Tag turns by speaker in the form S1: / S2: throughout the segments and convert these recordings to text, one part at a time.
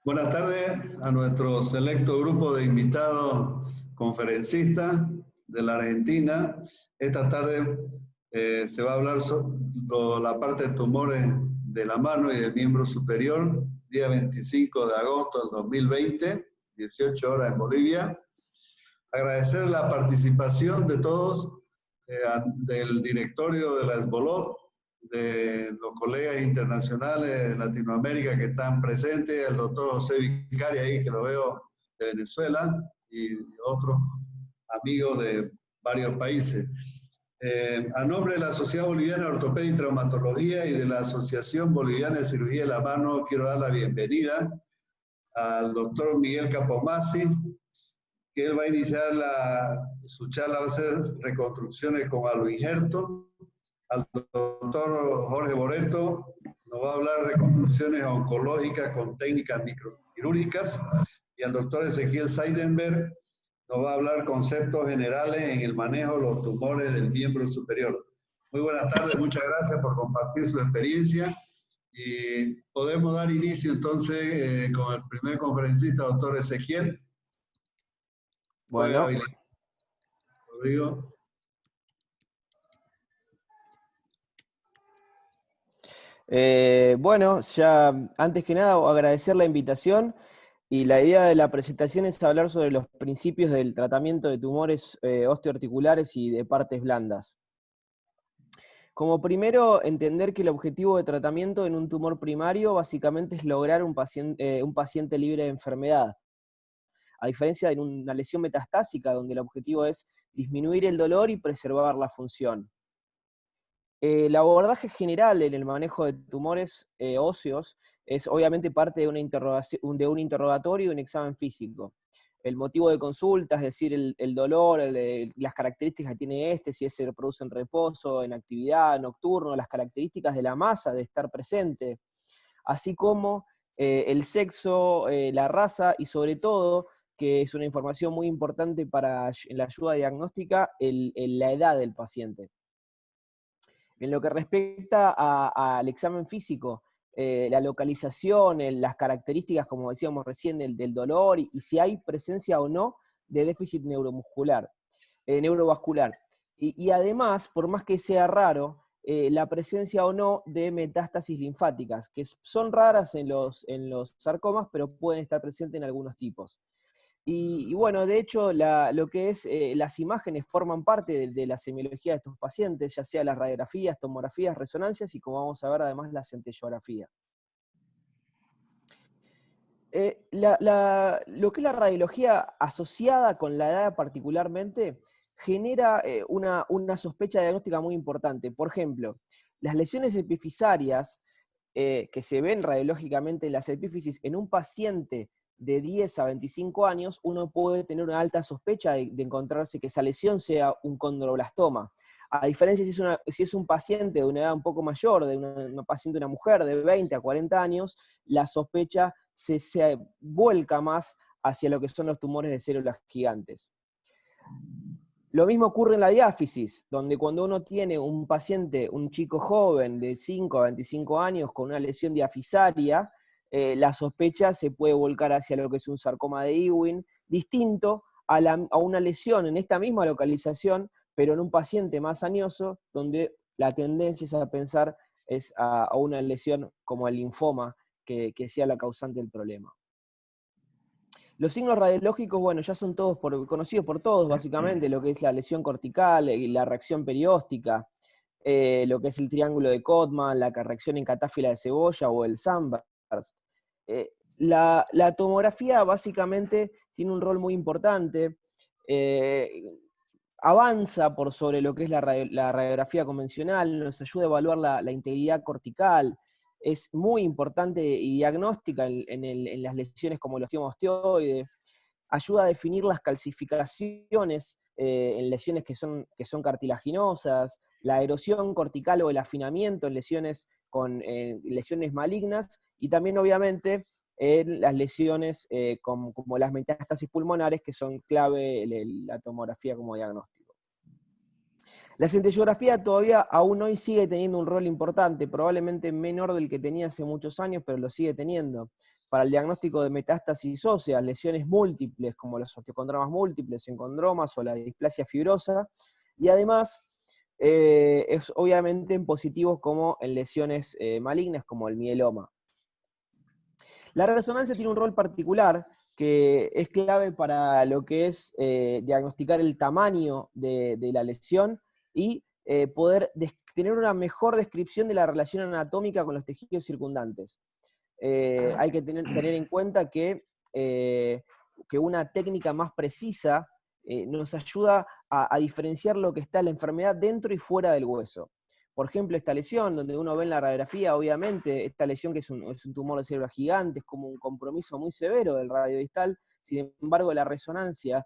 S1: Buenas tardes a nuestro selecto grupo de invitados conferencistas de la Argentina. Esta tarde se va a hablar sobre la parte de tumores de la mano y del miembro superior, día 25 de agosto del 2020, 18 horas en Bolivia. Agradecer la participación de todos, del directorio de la SBOLOP, de los colegas internacionales de Latinoamérica que están presentes, el doctor José Vicari ahí, que lo veo de Venezuela, y otros amigos de varios países. A nombre de la Sociedad Boliviana de Ortopedia y Traumatología y de la Asociación Boliviana de Cirugía de la Mano, quiero dar la bienvenida al doctor Miguel Capomasi, que él va a iniciar su charla, va a ser reconstrucciones con aloinjerto. Al doctor Jorge Boreto nos va a hablar de reconstrucciones oncológicas con técnicas microquirúrgicas, y al doctor Ezequiel Seidenberg nos va a hablar conceptos generales en el manejo de los tumores del miembro superior. Muy buenas tardes, muchas gracias por compartir su experiencia. Y podemos dar inicio entonces con el primer conferencista, doctor Ezequiel.
S2: Bueno.
S1: Rodrigo.
S2: Bueno, ya antes que nada agradecer la invitación, y la idea de la presentación es hablar sobre los principios del tratamiento de tumores osteoarticulares y de partes blandas. Como primero, entender que el objetivo de tratamiento en un tumor primario básicamente es lograr un paciente libre de enfermedad, a diferencia de una lesión metastásica donde el objetivo es disminuir el dolor y preservar la función. El abordaje general en el manejo de tumores óseos es obviamente parte de un interrogatorio y un examen físico. El motivo de consulta, es decir, el dolor, las características que tiene si se reproduce en reposo, en actividad, nocturno, las características de la masa de estar presente, así como el sexo, la raza y sobre todo, que es una información muy importante en la ayuda diagnóstica, la edad del paciente. En lo que respecta al examen físico, la localización, las características, como decíamos recién, del dolor y si hay presencia o no de déficit neurovascular. Y además, por más que sea raro, la presencia o no de metástasis linfáticas, que son raras en los sarcomas, pero pueden estar presentes en algunos tipos. Y bueno, de hecho, lo que es las imágenes forman parte de la semiología de estos pacientes, ya sea las radiografías, tomografías, resonancias y, como vamos a ver, además la centellografía. Lo que es la radiología asociada con la edad particularmente genera una sospecha diagnóstica muy importante. Por ejemplo, las lesiones epifisarias que se ven radiológicamente en las epífisis en un paciente de 10 a 25 años, uno puede tener una alta sospecha de encontrarse que esa lesión sea un condroblastoma. A diferencia si es un paciente de una edad un poco mayor, de una paciente, una mujer de 20 a 40 años, la sospecha se vuelca más hacia lo que son los tumores de células gigantes. Lo mismo ocurre en la diáfisis, donde cuando uno tiene un paciente, un chico joven de 5 a 25 años con una lesión diafisaria, la sospecha se puede volcar hacia lo que es un sarcoma de Ewing, distinto a una lesión en esta misma localización, pero en un paciente más añoso, donde la tendencia es a pensar a una lesión como el linfoma, que sea la causante del problema. Los signos radiológicos, bueno, ya son todos conocidos por todos, básicamente, lo que es la lesión cortical y la reacción perióstica, lo que es el triángulo de Codman, la reacción en catáfila de cebolla o el Sandberg. La tomografía básicamente tiene un rol muy importante, avanza por sobre lo que es la radiografía convencional, nos ayuda a evaluar la integridad cortical, es muy importante y diagnóstica en las lesiones como el osteoma osteoide, ayuda a definir las calcificaciones en lesiones que son cartilaginosas, la erosión cortical o el afinamiento en lesiones con lesiones malignas, y también obviamente en las lesiones como las metástasis pulmonares, que son clave la tomografía como diagnóstico. La centellografía todavía aún hoy sigue teniendo un rol importante, probablemente menor del que tenía hace muchos años, pero lo sigue teniendo. para el diagnóstico de metástasis óseas, lesiones múltiples como los osteocondromas múltiples, encondromas o la displasia fibrosa, y además es obviamente en positivos como en lesiones malignas como el mieloma. La resonancia tiene un rol particular que es clave para lo que es diagnosticar el tamaño de la lesión y poder tener una mejor descripción de la relación anatómica con los tejidos circundantes. Hay que tener en cuenta que una técnica más precisa nos ayuda a diferenciar lo que está en la enfermedad dentro y fuera del hueso. Por ejemplo, esta lesión, donde uno ve en la radiografía, obviamente, esta lesión que es un tumor de célula gigante, es como un compromiso muy severo del radio distal. Sin embargo, la resonancia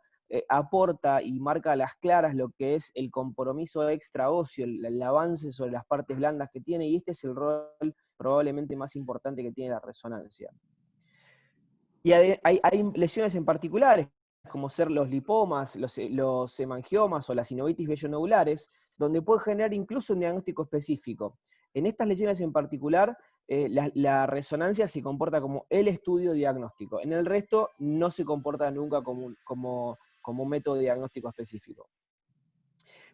S2: aporta y marca a las claras lo que es el compromiso extraóseo, el avance sobre las partes blandas que tiene, y este es el rol probablemente más importante que tiene la resonancia. Y hay lesiones en particulares, como ser los lipomas, los hemangiomas o las sinovitis vello-nodulares, donde puede generar incluso un diagnóstico específico. En estas lesiones en particular, la resonancia se comporta como el estudio diagnóstico. En el resto no se comporta nunca como un método diagnóstico específico.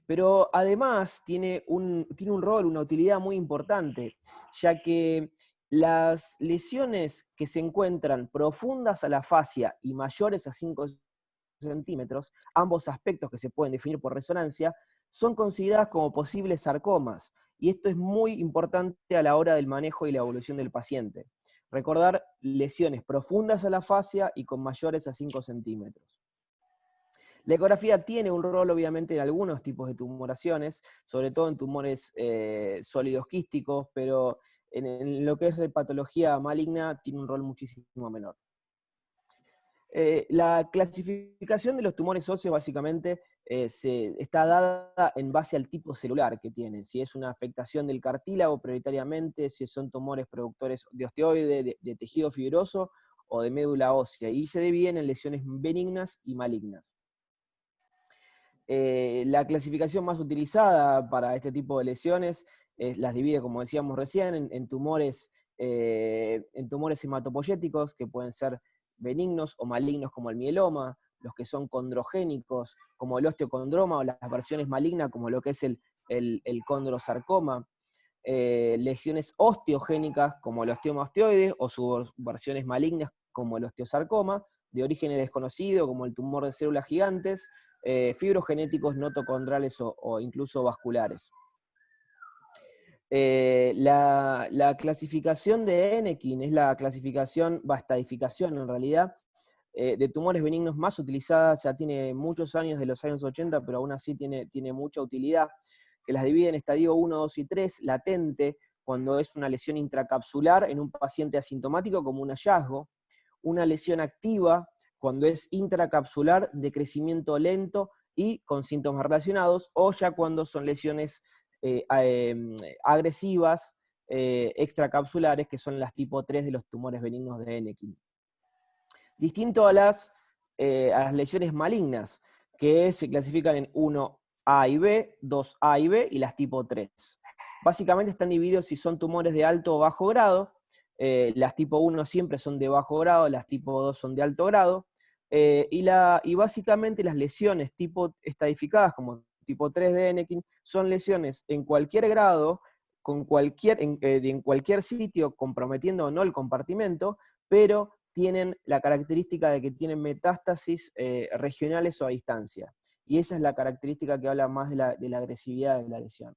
S2: Pero además tiene un rol, una utilidad muy importante, ya que las lesiones que se encuentran profundas a la fascia y mayores a 5 centímetros, ambos aspectos que se pueden definir por resonancia, son consideradas como posibles sarcomas, y esto es muy importante a la hora del manejo y la evolución del paciente. Recordar lesiones profundas a la fascia y con mayores a 5 centímetros. La ecografía tiene un rol, obviamente, en algunos tipos de tumoraciones, sobre todo en tumores sólidos quísticos, pero en lo que es patología maligna tiene un rol muchísimo menor. La clasificación de los tumores óseos básicamente está dada en base al tipo celular que tienen, si es una afectación del cartílago prioritariamente, si son tumores productores de osteoide, de tejido fibroso o de médula ósea, y se dividen en lesiones benignas y malignas. La clasificación más utilizada para este tipo de lesiones las divide, como decíamos recién, en tumores hematopoyéticos, que pueden ser benignos o malignos como el mieloma, los que son condrogénicos, como el osteocondroma, o las versiones malignas, como lo que es el condrosarcoma, lesiones osteogénicas, como el osteoma osteoide, o sus versiones malignas, como el osteosarcoma, de origen desconocido, como el tumor de células gigantes, fibrogenéticos notocondrales o incluso vasculares. La clasificación de Enneking es la clasificación, estadificación en realidad, de tumores benignos más utilizada, ya tiene muchos años, de los años 80, pero aún así tiene mucha utilidad, que las divide en estadio 1, 2 y 3, latente, cuando es una lesión intracapsular en un paciente asintomático como un hallazgo, una lesión activa, cuando es intracapsular de crecimiento lento y con síntomas relacionados, o ya cuando son lesiones agresivas, extracapsulares, que son las tipo 3 de los tumores benignos de Enneking. Distinto a las lesiones malignas, que se clasifican en 1A y B, 2A y B, y las tipo 3. Básicamente están divididos si son tumores de alto o bajo grado. Las tipo 1 siempre son de bajo grado, las tipo 2 son de alto grado, y básicamente las lesiones tipo estadificadas, como tipo 3 de Enneking, son lesiones en cualquier grado, en cualquier sitio, comprometiendo o no el compartimento, pero tienen la característica de que tienen metástasis regionales o a distancia. Y esa es la característica que habla más de la agresividad de la lesión.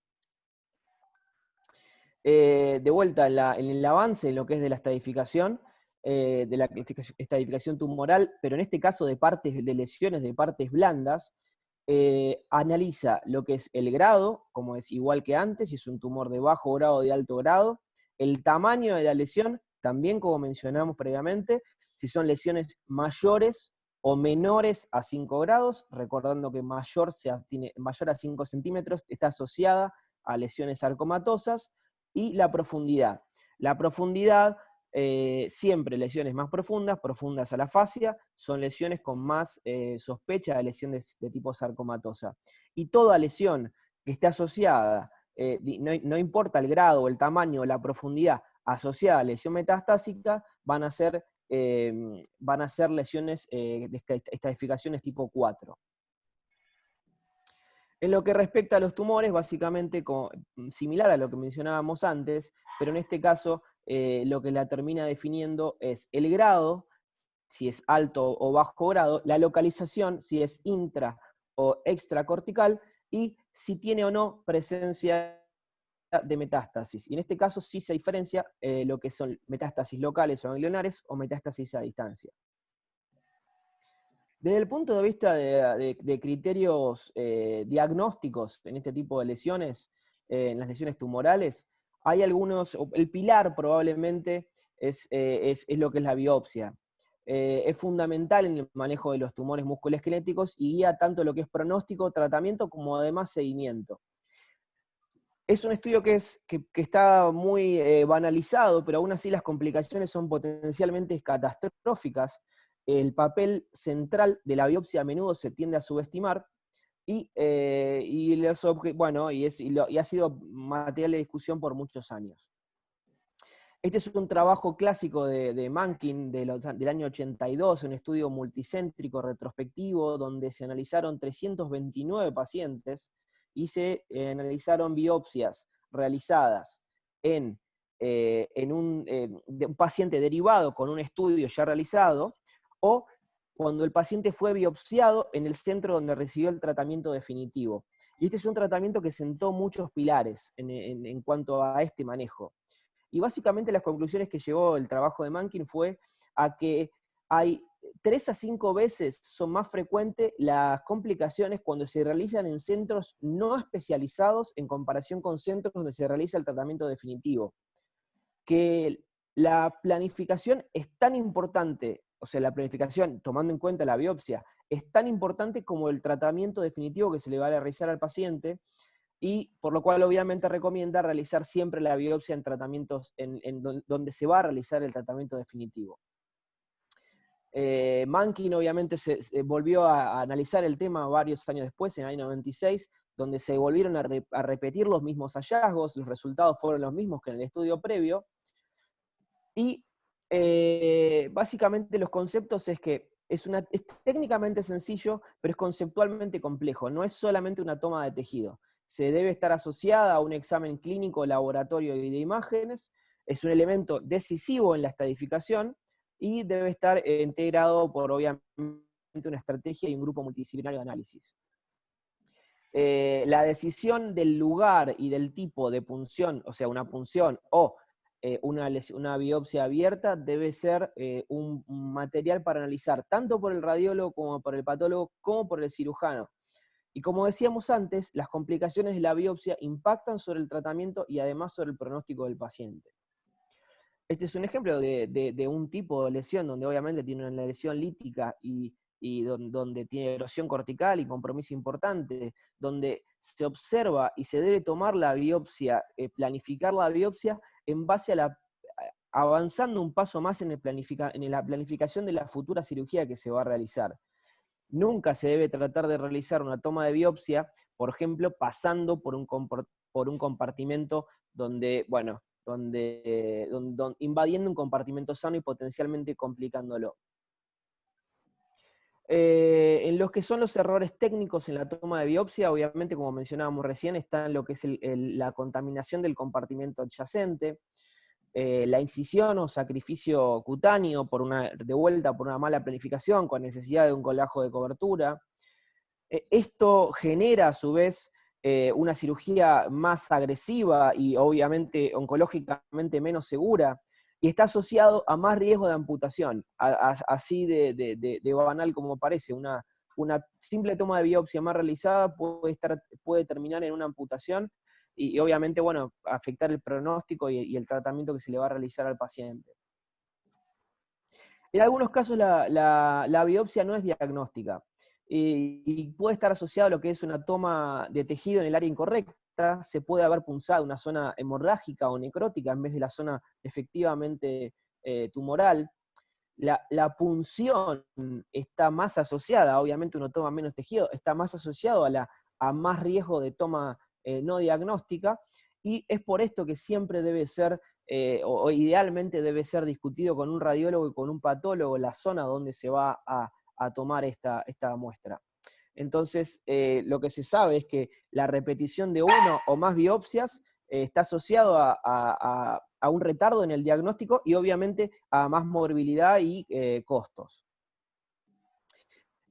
S2: De vuelta, en el avance en lo que es de la estadificación, de la estadificación tumoral, pero en este caso de lesiones de partes blandas, analiza lo que es el grado, como es igual que antes, si es un tumor de bajo grado o de alto grado, el tamaño de la lesión, también como mencionamos previamente, si son lesiones mayores o menores a 5 grados, recordando que mayor a 5 centímetros está asociada a lesiones sarcomatosas, y la profundidad. La profundidad, siempre lesiones más profundas a la fascia, son lesiones con más sospecha de lesión de tipo sarcomatosa. Y toda lesión que esté asociada, no importa el grado, el tamaño o la profundidad, asociada a lesión metastásica, van a ser van a ser lesiones de estratificaciones tipo 4. En lo que respecta a los tumores, básicamente similar a lo que mencionábamos antes, pero en este caso lo que la termina definiendo es el grado, si es alto o bajo grado, la localización, si es intra o extracortical, y si tiene o no presencia de metástasis. Y en este caso sí se diferencia lo que son metástasis locales o ganglionares o metástasis a distancia. Desde el punto de vista de criterios diagnósticos en este tipo de lesiones, en las lesiones tumorales, hay algunos, el pilar probablemente es lo que es la biopsia. Es fundamental en el manejo de los tumores musculoesqueléticos y guía tanto lo que es pronóstico, tratamiento, como además seguimiento. Es un estudio que está muy banalizado, pero aún así las complicaciones son potencialmente catastróficas. El papel central de la biopsia a menudo se tiende a subestimar y ha sido material de discusión por muchos años. Este es un trabajo clásico de Mankin del año 82, un estudio multicéntrico retrospectivo donde se analizaron 329 pacientes y se analizaron biopsias realizadas de un paciente derivado con un estudio ya realizado, o cuando el paciente fue biopsiado en el centro donde recibió el tratamiento definitivo. Y este es un tratamiento que sentó muchos pilares en cuanto a este manejo. Y básicamente las conclusiones que llevó el trabajo de Mankin fue a que hay 3 a 5 veces son más frecuentes las complicaciones cuando se realizan en centros no especializados en comparación con centros donde se realiza el tratamiento definitivo. Que la planificación es tan importante, o sea, la planificación, tomando en cuenta la biopsia, es tan importante como el tratamiento definitivo que se le va a realizar al paciente, y por lo cual obviamente recomienda realizar siempre la biopsia en tratamientos donde se va a realizar el tratamiento definitivo. Mankin obviamente se volvió a analizar el tema varios años después, en el año 96, donde se volvieron a repetir los mismos hallazgos, los resultados fueron los mismos que en el estudio previo, y básicamente los conceptos es que es técnicamente sencillo, pero es conceptualmente complejo, no es solamente una toma de tejido. Se debe estar asociada a un examen clínico, laboratorio y de imágenes, es un elemento decisivo en la estadificación y debe estar integrado por, obviamente, una estrategia y un grupo multidisciplinario de análisis. La decisión del lugar y del tipo de punción, o sea, una punción o una biopsia abierta, debe ser un material para analizar tanto por el radiólogo como por el patólogo como por el cirujano. Y como decíamos antes, las complicaciones de la biopsia impactan sobre el tratamiento y además sobre el pronóstico del paciente. Este es un ejemplo de un tipo de lesión donde obviamente tiene una lesión lítica y donde tiene erosión cortical y compromiso importante, donde se observa y se debe tomar la biopsia, planificar la biopsia en base a avanzando un paso más en la planificación de la futura cirugía que se va a realizar. Nunca se debe tratar de realizar una toma de biopsia, por ejemplo, pasando por un compartimento invadiendo un compartimento sano y potencialmente complicándolo. En los que son los errores técnicos en la toma de biopsia, obviamente, como mencionábamos recién, está lo que es la contaminación del compartimento adyacente, la incisión o sacrificio cutáneo de vuelta por una mala planificación con necesidad de un colgajo de cobertura. Esto genera a su vez una cirugía más agresiva y obviamente oncológicamente menos segura, y está asociado a más riesgo de amputación, así de banal como parece. Una simple toma de biopsia mal realizada puede terminar en una amputación y obviamente, bueno, afectar el pronóstico y el tratamiento que se le va a realizar al paciente. En algunos casos la biopsia no es diagnóstica y puede estar asociado a lo que es una toma de tejido en el área incorrecta. Se puede haber punzado una zona hemorrágica o necrótica en vez de la zona efectivamente tumoral. La punción está más asociada, obviamente uno toma menos tejido, está más asociado a más riesgo de toma no diagnóstica, y es por esto que siempre debe ser o idealmente debe ser discutido con un radiólogo y con un patólogo la zona donde se va a tomar esta muestra. Entonces, lo que se sabe es que la repetición de uno o más biopsias está asociado a un retardo en el diagnóstico y obviamente a más morbilidad y costos.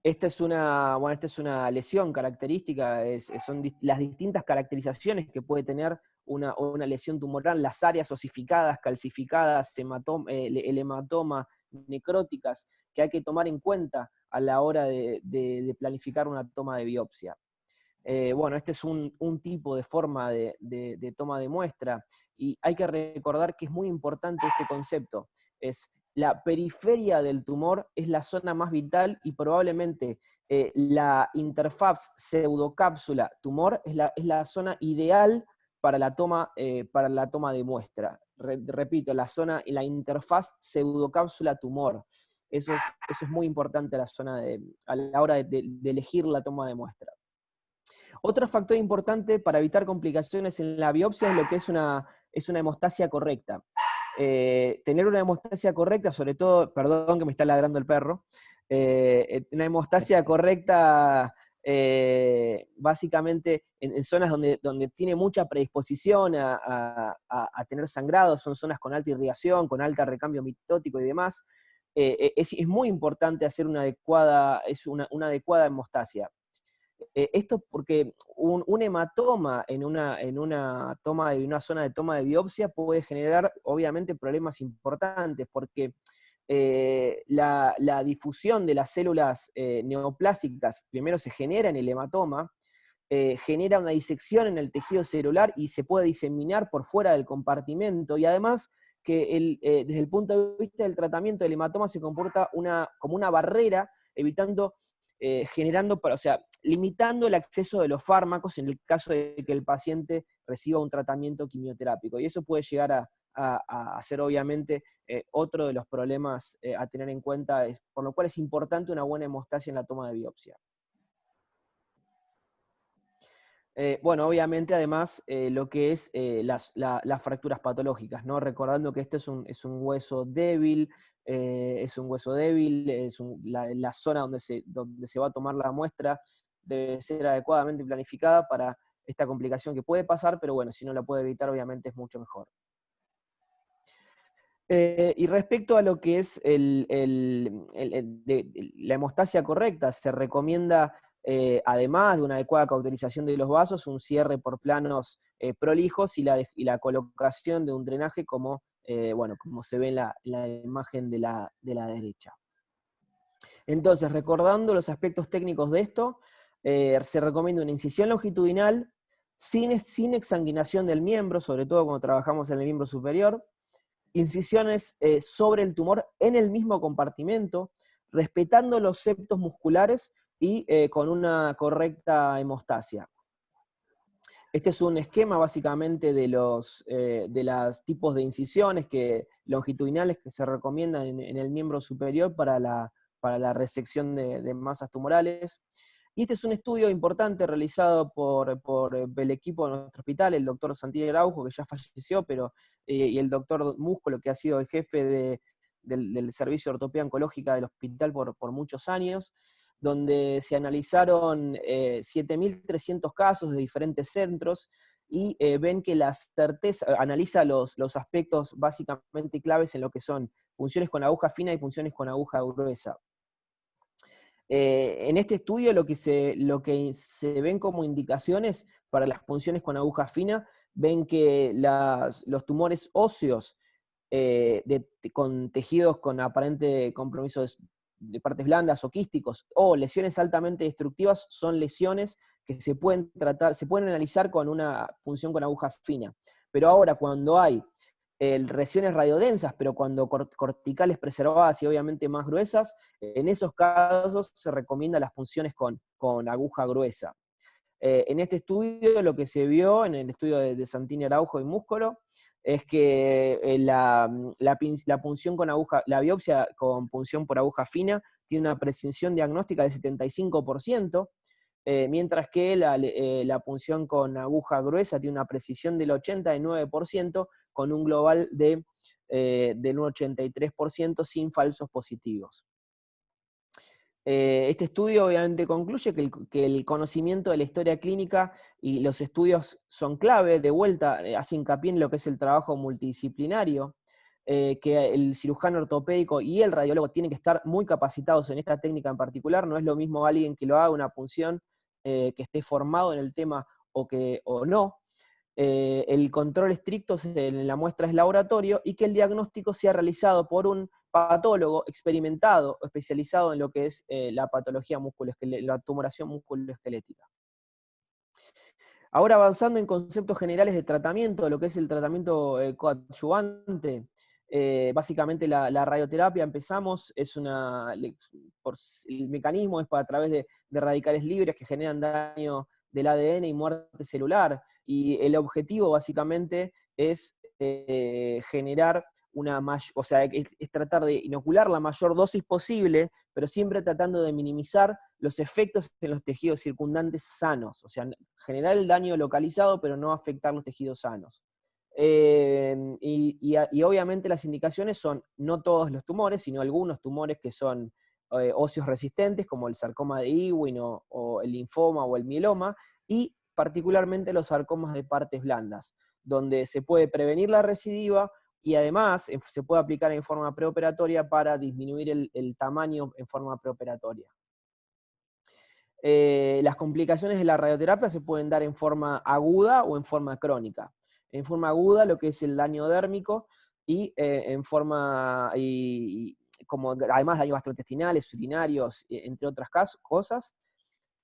S2: Esta es una lesión característica, son las distintas caracterizaciones que puede tener una lesión tumoral, las áreas osificadas, calcificadas, el hematoma, necróticas, que hay que tomar en cuenta a la hora de planificar una toma de biopsia. Este es un tipo de forma de toma de muestra, y hay que recordar que es muy importante este concepto. La periferia del tumor es la zona más vital y probablemente la interfaz pseudocápsula tumor es la zona ideal para la toma de muestra. Repito, la interfaz pseudocápsula tumor. Eso es muy importante a la hora de elegir la toma de muestra. Otro factor importante para evitar complicaciones en la biopsia es lo que es una hemostasia correcta. Tener una hemostasia correcta, sobre todo, perdón que me está ladrando el perro, una hemostasia correcta básicamente en zonas donde tiene mucha predisposición a tener sangrado, son zonas con alta irrigación, con alto recambio mitótico y demás. Es muy importante hacer una adecuada hemostasia. Esto porque un hematoma en una zona de toma de biopsia puede generar, obviamente, problemas importantes, porque la difusión de las células neoplásicas primero se genera en el hematoma, genera una disección en el tejido celular y se puede diseminar por fuera del compartimento, y además que desde el punto de vista del tratamiento, el hematoma se comporta como una barrera, evitando, limitando el acceso de los fármacos en el caso de que el paciente reciba un tratamiento quimioterápico. Y eso puede llegar a ser, obviamente, otro de los problemas a tener en cuenta, por lo cual es importante una buena hemostasia en la toma de biopsia. Obviamente, además, lo que es las fracturas patológicas, ¿no? Recordando que este es un hueso débil, la zona donde se va a tomar la muestra debe ser adecuadamente planificada para esta complicación que puede pasar, pero bueno, si no la puede evitar, obviamente es mucho mejor. Y respecto a lo que es la hemostasia correcta, se recomienda, además de una adecuada cauterización de los vasos, un cierre por planos prolijos y la colocación de un drenaje como se ve en la imagen de la derecha. Entonces, recordando los aspectos técnicos de esto, se recomienda una incisión longitudinal sin exsanguinación del miembro, sobre todo cuando trabajamos en el miembro superior, incisiones sobre el tumor en el mismo compartimento, respetando los septos musculares y con una correcta hemostasia. Este es un esquema básicamente de los tipos de incisiones longitudinales que se recomiendan en el miembro superior para la resección de masas tumorales. Y este es un estudio importante realizado por el equipo de nuestro hospital, el doctor Santiago Araujo, que ya falleció, y el doctor Múscolo, que ha sido el jefe del servicio de ortopedia oncológica del hospital por muchos años, donde se analizaron 7.300 casos de diferentes centros, y ven que analiza los aspectos básicamente claves en lo que son punciones con aguja fina y punciones con aguja gruesa. En este estudio lo que se ven como indicaciones para las punciones con aguja fina, ven que los tumores óseos con tejidos con aparente compromiso de partes blandas o quísticos, o lesiones altamente destructivas, son lesiones que se pueden analizar con una punción con aguja fina. Pero ahora, cuando hay lesiones radiodensas, pero cuando corticales preservadas y obviamente más gruesas, en esos casos se recomienda las punciones con aguja gruesa. En este estudio, lo que se vio, en el estudio de Santini Araujo y Múscolo, es que la punción con aguja, la biopsia con punción por aguja fina tiene una precisión diagnóstica del 75%, mientras que la punción con aguja gruesa tiene una precisión del 89%, con un global del 83% sin falsos positivos. Este estudio obviamente concluye que el conocimiento de la historia clínica y los estudios son clave. De vuelta, hace hincapié en lo que es el trabajo multidisciplinario, que el cirujano ortopédico y el radiólogo tienen que estar muy capacitados en esta técnica en particular. No es lo mismo alguien que lo haga una punción, que esté formado en el tema o no. El control estricto en la muestra es laboratorio, y que el diagnóstico sea realizado por un patólogo experimentado o especializado en lo que es la patología la tumoración musculoesquelética. Ahora, avanzando en conceptos generales de tratamiento, lo que es el tratamiento coadyuvante, básicamente la radioterapia, empezamos, el mecanismo es a través de radicales libres que generan daño del ADN y muerte celular, y el objetivo básicamente es generar es tratar de inocular la mayor dosis posible, pero siempre tratando de minimizar los efectos en los tejidos circundantes sanos, o sea, generar el daño localizado, pero no afectar los tejidos sanos. Y obviamente las indicaciones son no todos los tumores, sino algunos tumores que son óseos resistentes, como el sarcoma de Ewing o el linfoma o el mieloma, y particularmente los sarcomas de partes blandas, donde se puede prevenir la recidiva, y además se puede aplicar en forma preoperatoria para disminuir el tamaño en forma preoperatoria. Las complicaciones de la radioterapia se pueden dar en forma aguda o en forma crónica. En forma aguda, lo que es el daño dérmico, y como además daños gastrointestinales, urinarios, entre otras cosas,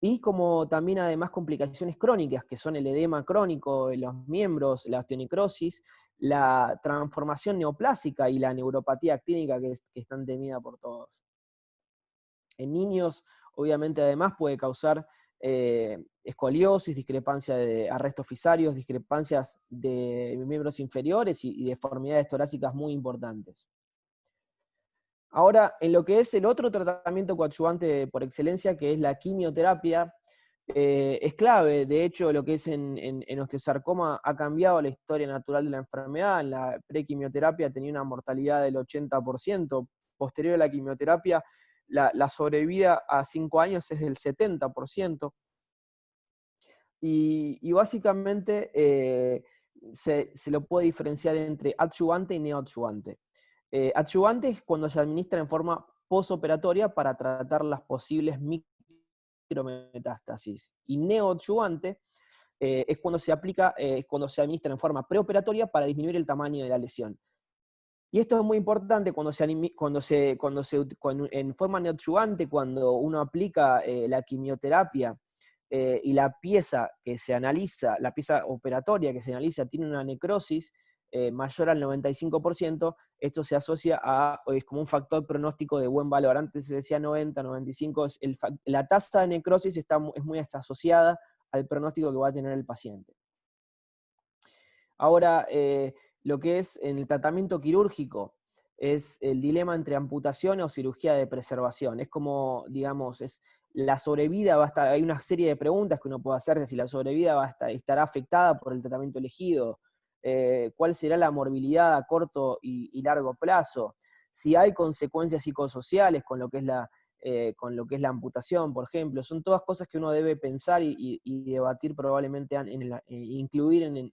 S2: y como también además complicaciones crónicas, que son el edema crónico de los miembros, la osteonecrosis, la transformación neoplásica y la neuropatía actínica, que es tan temida por todos. En niños, obviamente, además puede causar escoliosis, discrepancia de arrestos fisarios, discrepancias de miembros inferiores y deformidades torácicas muy importantes. Ahora, en lo que es el otro tratamiento coadyuvante por excelencia, que es la quimioterapia, es clave. De hecho, lo que es en osteosarcoma ha cambiado la historia natural de la enfermedad. En la prequimioterapia tenía una mortalidad del 80%. Posterior a la quimioterapia, la sobrevida a 5 años es del 70%. Y básicamente se lo puede diferenciar entre adyuvante y neoadyuvante. Adyuvante es cuando se administra en forma posoperatoria para tratar las posibles micrometástasis. Y neoadyuvante es cuando se administra en forma preoperatoria para disminuir el tamaño de la lesión. Y esto es muy importante en forma neoadyuvante, cuando uno aplica la quimioterapia y la pieza que se analiza, la pieza operatoria que se analiza, tiene una necrosis mayor al 95%, esto se asocia es como un factor pronóstico de buen valor. Antes se decía 90, 95, la tasa de necrosis es muy asociada al pronóstico que va a tener el paciente. Ahora, lo que es en el tratamiento quirúrgico es el dilema entre amputación o cirugía de preservación. Es como, digamos, la sobrevida va a estar, hay una serie de preguntas que uno puede hacerse: si la sobrevida estará afectada por el tratamiento elegido, cuál será la morbilidad a corto y largo plazo, si hay consecuencias psicosociales con lo que es la amputación, por ejemplo. Son todas cosas que uno debe pensar y debatir, probablemente incluir en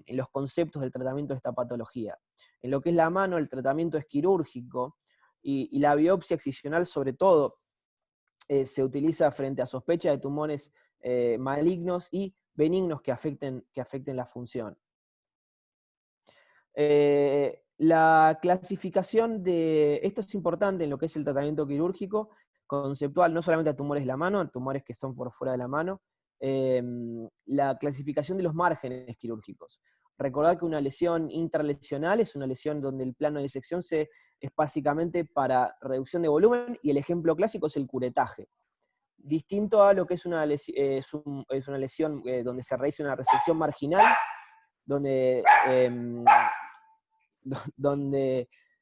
S2: los conceptos del tratamiento de esta patología. En lo que es la mano, el tratamiento es quirúrgico, y la biopsia excisional, sobre todo, se utiliza frente a sospecha de tumores malignos y benignos que afecten la función. La clasificación esto es importante en lo que es el tratamiento quirúrgico, conceptual, no solamente a tumores de la mano, a tumores que son por fuera de la mano. La clasificación de los márgenes quirúrgicos. Recordar que una lesión intralesional es una lesión donde el plano de disección es básicamente para reducción de volumen, y el ejemplo clásico es el curetaje. Distinto a lo que es una lesión donde se realiza una resección marginal, donde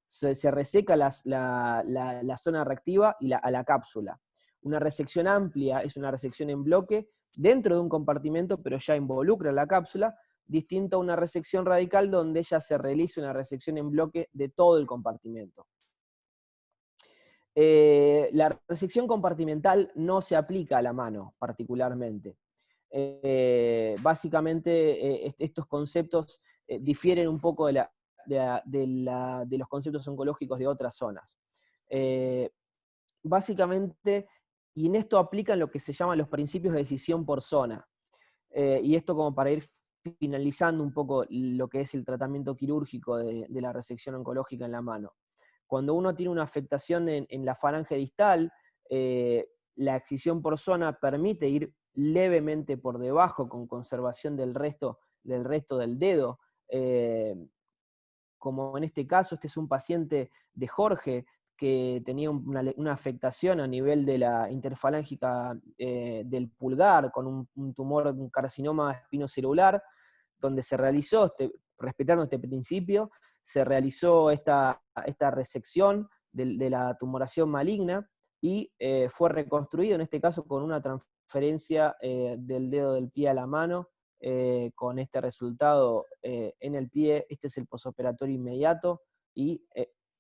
S2: se reseca la zona reactiva a la cápsula. Una resección amplia es una resección en bloque dentro de un compartimento, pero ya involucra la cápsula, distinto a una resección radical donde ya se realiza una resección en bloque de todo el compartimento. La resección compartimental no se aplica a la mano particularmente. Básicamente estos conceptos difieren un poco de los conceptos oncológicos de otras zonas. Básicamente, y en esto aplican lo que se llaman los principios de decisión por zona. Y esto como para ir finalizando un poco lo que es el tratamiento quirúrgico de la resección oncológica en la mano. Cuando uno tiene una afectación en la falange distal, la excisión por zona permite ir levemente por debajo con conservación del resto del dedo. Como en este caso, este es un paciente de Jorge que tenía una afectación a nivel de la interfalángica del pulgar, con un tumor, un carcinoma espinocelular, donde se realizó, respetando este principio, se realizó esta resección de la tumoración maligna y fue reconstruido, en este caso, con una transferencia del dedo del pie a la mano, con este resultado en el pie. Este es el posoperatorio inmediato y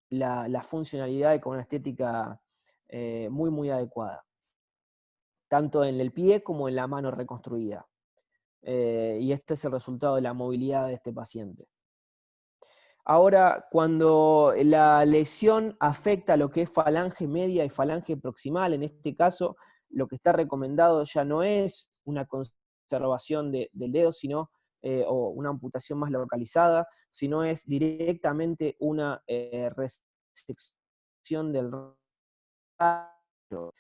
S2: la funcionalidad con una estética muy, muy adecuada, tanto en el pie como en la mano reconstruida. Y este es el resultado de la movilidad de este paciente. Ahora, cuando la lesión afecta lo que es falange media y falange proximal, en este caso, lo que está recomendado ya no es una conservación del dedo, sino, o una amputación más localizada, sino es directamente una resección del rayo.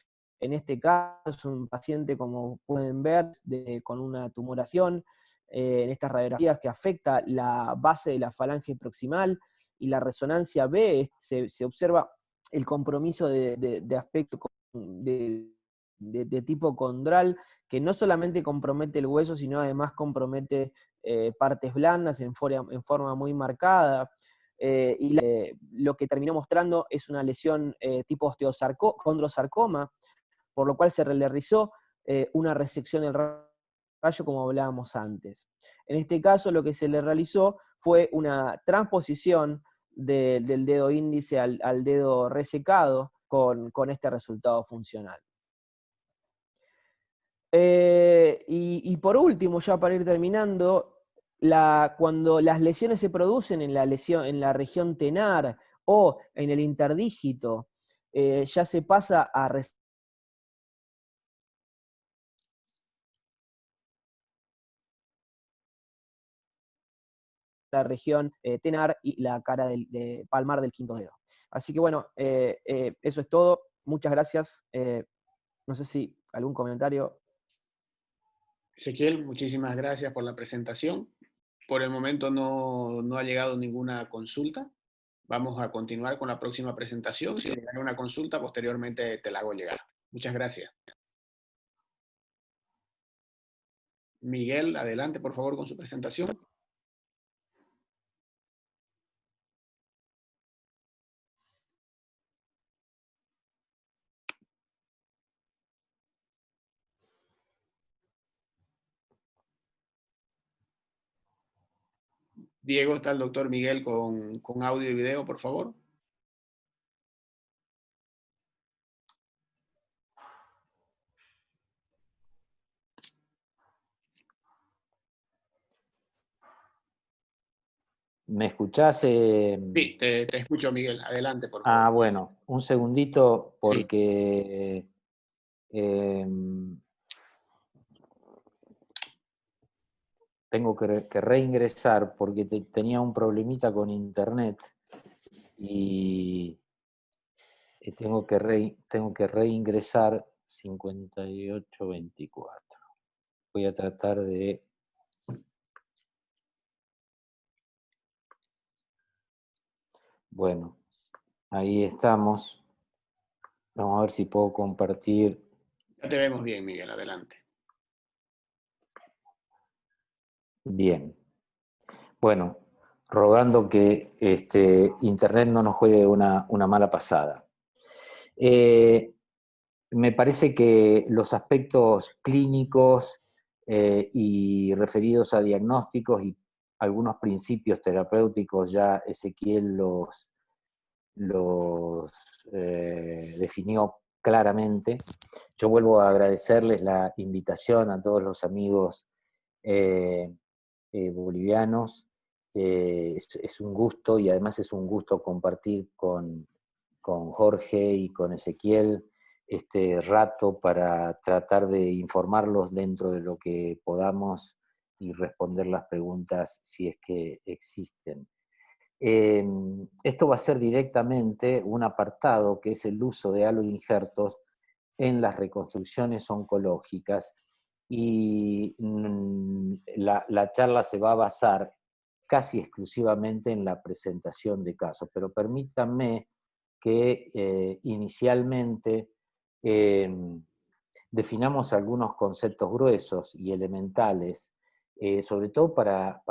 S2: En este caso es un paciente, como pueden ver, con una tumoración en estas radiografías que afecta la base de la falange proximal, y la resonancia B se observa el compromiso de aspecto de tipo condral, que no solamente compromete el hueso, sino además compromete partes blandas en forma muy marcada. Lo que terminó mostrando es una lesión tipo condrosarcoma, por lo cual se le realizó una resección del rayo, como hablábamos antes. En este caso, lo que se le realizó fue una transposición del dedo índice al dedo resecado con este resultado funcional. Y por último, ya para ir terminando, cuando las lesiones se producen en la región tenar o en el interdígito, ya se pasa a la región tenar y la cara palmar del quinto dedo. Así que bueno, eso es todo. Muchas gracias. No sé si algún comentario.
S3: Ezequiel, muchísimas gracias por la presentación. Por el momento no ha llegado ninguna consulta. Vamos a continuar con la próxima presentación. Si llega una consulta, posteriormente te la hago llegar. Muchas gracias. Miguel, adelante por favor con su presentación. Diego, está el doctor Miguel con audio y video, por favor.
S4: ¿Me escuchás?
S3: Sí, te escucho, Miguel. Adelante, por favor.
S4: Ah, bueno, un segundito porque tengo que reingresar porque tenía un problemita con internet y tengo que reingresar 5824. Voy a tratar de... Bueno, ahí estamos. Vamos a ver si puedo compartir.
S3: Ya te vemos bien, Miguel. Adelante.
S4: Bien. Bueno, rogando que Internet no nos juegue una mala pasada. me parece que los aspectos clínicos y referidos a diagnósticos y algunos principios terapéuticos ya Ezequiel los definió claramente. Yo vuelvo a agradecerles la invitación a todos los amigos bolivianos. Es un gusto, y además es un gusto compartir con Jorge y con Ezequiel este rato para tratar de informarlos dentro de lo que podamos y responder las preguntas si es que existen. Esto va a ser directamente un apartado que es el uso de aloinjertos en las reconstrucciones oncológicas, y la charla se va a basar casi exclusivamente en la presentación de casos, pero permítanme que inicialmente definamos algunos conceptos gruesos y elementales, sobre todo para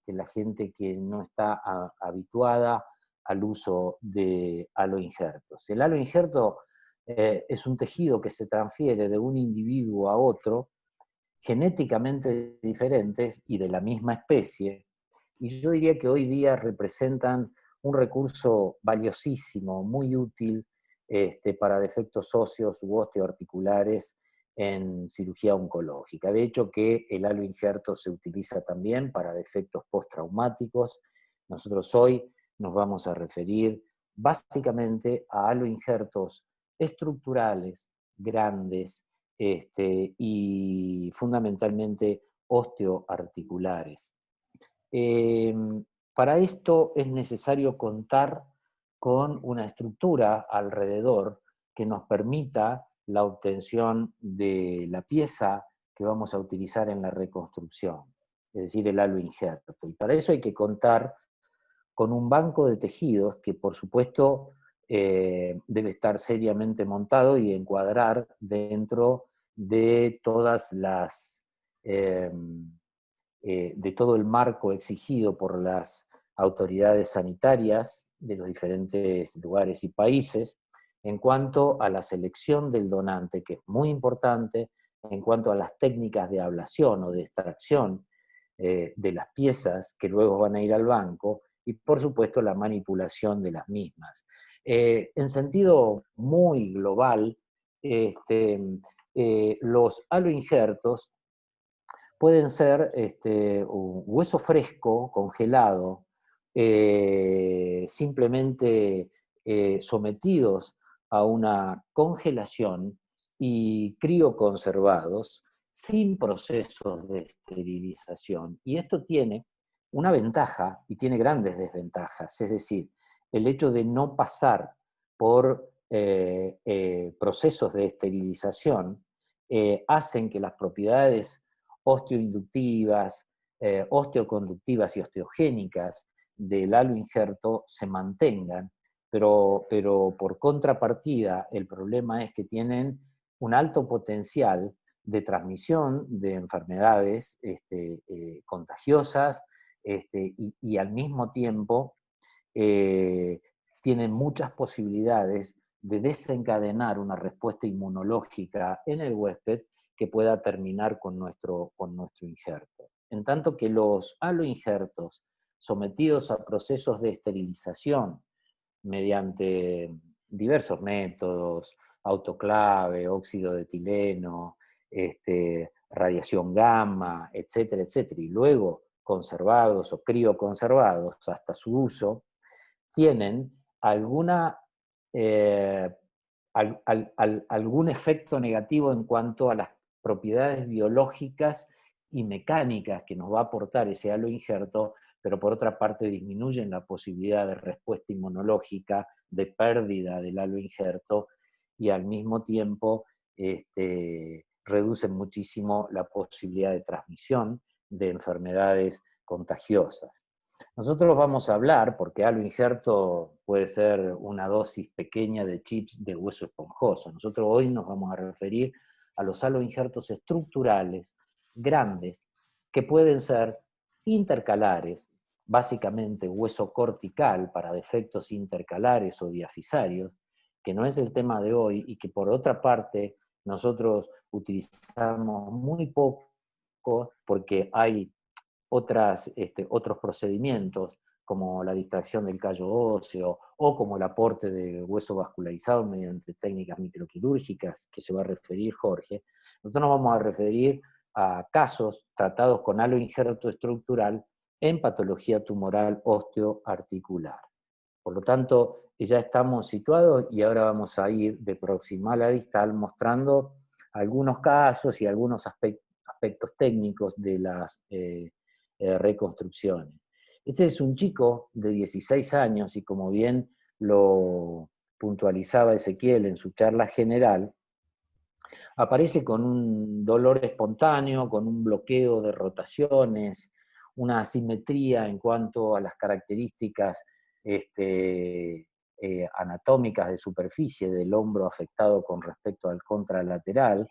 S4: la gente que no está habituada al uso de aloinjertos. El aloinjerto es un tejido que se transfiere de un individuo a otro, genéticamente diferentes y de la misma especie, y yo diría que hoy día representan un recurso valiosísimo, muy útil para defectos óseos u osteoarticulares en cirugía oncológica. De hecho, que el aloinjerto se utiliza también para defectos postraumáticos. Nosotros hoy nos vamos a referir básicamente a aloinjertos estructurales, grandes, y fundamentalmente osteoarticulares. Para esto es necesario contar con una estructura alrededor que nos permita la obtención de la pieza que vamos a utilizar en la reconstrucción, es decir, el aloinjerto. Y para eso hay que contar con un banco de tejidos que, por supuesto, debe estar seriamente montado y encuadrar dentro de todas las de todo el marco exigido por las autoridades sanitarias de los diferentes lugares y países en cuanto a la selección del donante, que es muy importante, en cuanto a las técnicas de ablación o de extracción de las piezas que luego van a ir al banco, y por supuesto la manipulación de las mismas. En sentido muy global, los aloinjertos pueden ser hueso fresco, congelado, simplemente sometidos a una congelación y crioconservados sin procesos de esterilización. Y esto tiene una ventaja y tiene grandes desventajas, es decir, el hecho de no pasar por procesos de esterilización hacen que las propiedades osteoinductivas, osteoconductivas y osteogénicas del aloinjerto se mantengan, pero por contrapartida el problema es que tienen un alto potencial de transmisión de enfermedades contagiosas, y al mismo tiempo tienen muchas posibilidades de desencadenar una respuesta inmunológica en el huésped que pueda terminar con nuestro injerto. En tanto que los aloinjertos sometidos a procesos de esterilización mediante diversos métodos, autoclave, óxido de etileno, radiación gamma, etcétera, etcétera, y luego conservados o crioconservados hasta su uso, tienen alguna algún efecto negativo en cuanto a las propiedades biológicas y mecánicas que nos va a aportar ese aloinjerto, pero por otra parte disminuyen la posibilidad de respuesta inmunológica, de pérdida del aloinjerto, y al mismo tiempo reducen muchísimo la posibilidad de transmisión de enfermedades contagiosas. Nosotros vamos a hablar, porque aloinjerto puede ser una dosis pequeña de chips de hueso esponjoso. Nosotros hoy nos vamos a referir a los aloinjertos estructurales grandes, que pueden ser intercalares, básicamente hueso cortical para defectos intercalares o diafisarios, que no es el tema de hoy y que por otra parte nosotros utilizamos muy poco porque hay otros procedimientos como la distracción del callo óseo o como el aporte de hueso vascularizado mediante técnicas microquirúrgicas, que se va a referir Jorge. Nosotros nos vamos a referir a casos tratados con aloinjerto estructural en patología tumoral osteoarticular. Por lo tanto, ya estamos situados y ahora vamos a ir de proximal a distal mostrando algunos casos y algunos aspectos técnicos de las reconstrucciones. Este es un chico de 16 años y como bien lo puntualizaba Ezequiel en su charla general, aparece con un dolor espontáneo, con un bloqueo de rotaciones, una asimetría en cuanto a las características anatómicas de superficie del hombro afectado con respecto al contralateral,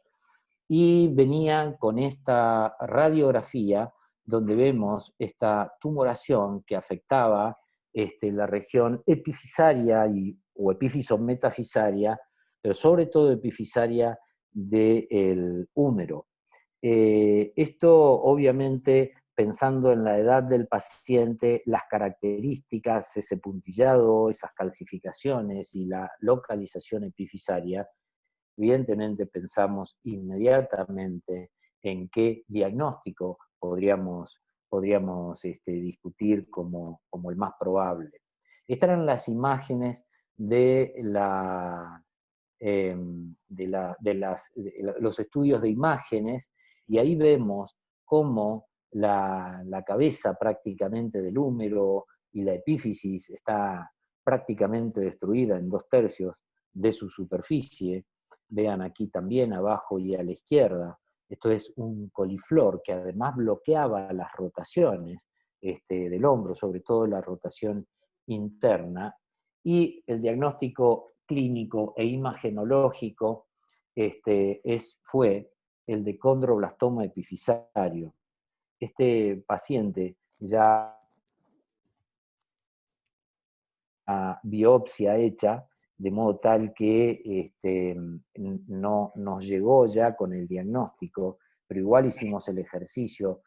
S4: y venían con esta radiografía donde vemos esta tumoración que afectaba la región epifisaria o epífiso-metafisaria, pero sobre todo epifisaria del húmero. Esto obviamente pensando en la edad del paciente, las características, ese puntillado, esas calcificaciones y la localización epifisaria, evidentemente pensamos inmediatamente en qué diagnóstico podríamos discutir como el más probable. Estas eran las imágenes de los estudios de imágenes, y ahí vemos cómo la cabeza prácticamente del húmero y la epífisis está prácticamente destruida en 2/3 de su superficie. Vean aquí también abajo y a la izquierda, esto es un coliflor que además bloqueaba las rotaciones del hombro, sobre todo la rotación interna, y el diagnóstico clínico e imagenológico fue el de condroblastoma epifisario. Este paciente ya biopsia hecha, de modo tal que no nos llegó ya con el diagnóstico, pero igual hicimos el ejercicio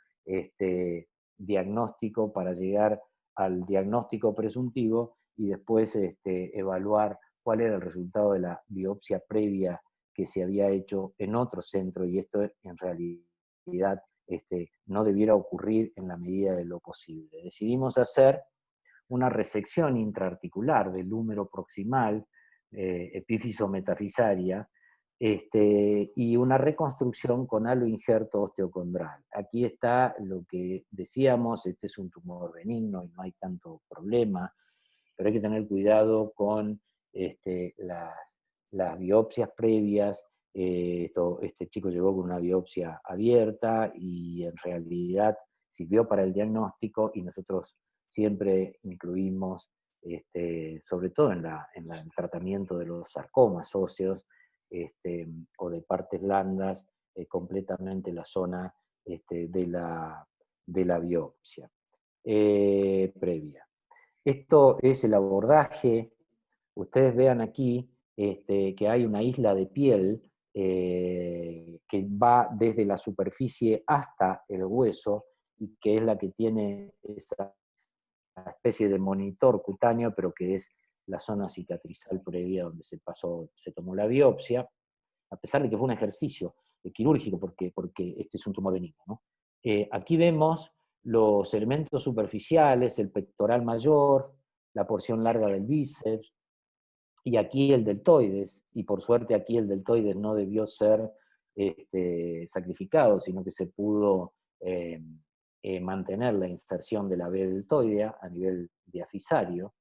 S4: diagnóstico para llegar al diagnóstico presuntivo y después evaluar cuál era el resultado de la biopsia previa que se había hecho en otro centro, y esto en realidad no debiera ocurrir en la medida de lo posible. Decidimos hacer una resección intraarticular del húmero proximal, epífiso-metafisaria, y una reconstrucción con aloinjerto osteocondral. Aquí está lo que decíamos, este es un tumor benigno y no hay tanto problema, pero hay que tener cuidado con las biopsias previas. Este chico llegó con una biopsia abierta y en realidad sirvió para el diagnóstico, y nosotros siempre incluimos, sobre todo en el tratamiento de los sarcomas óseos o de partes blandas, completamente la zona de la biopsia previa. Esto es el abordaje. Ustedes vean aquí que hay una isla de piel que va desde la superficie hasta el hueso, y que es la que tiene esa especie de monitor cutáneo, pero que es la zona cicatrizal previa donde se tomó la biopsia, a pesar de que fue un ejercicio quirúrgico, porque este es un tumor benigno, ¿no? Aquí vemos los elementos superficiales, el pectoral mayor, la porción larga del bíceps, y aquí el deltoides, y por suerte aquí el deltoides no debió ser sacrificado, sino que se pudo mantener la inserción de la B deltoidea a nivel diafisario.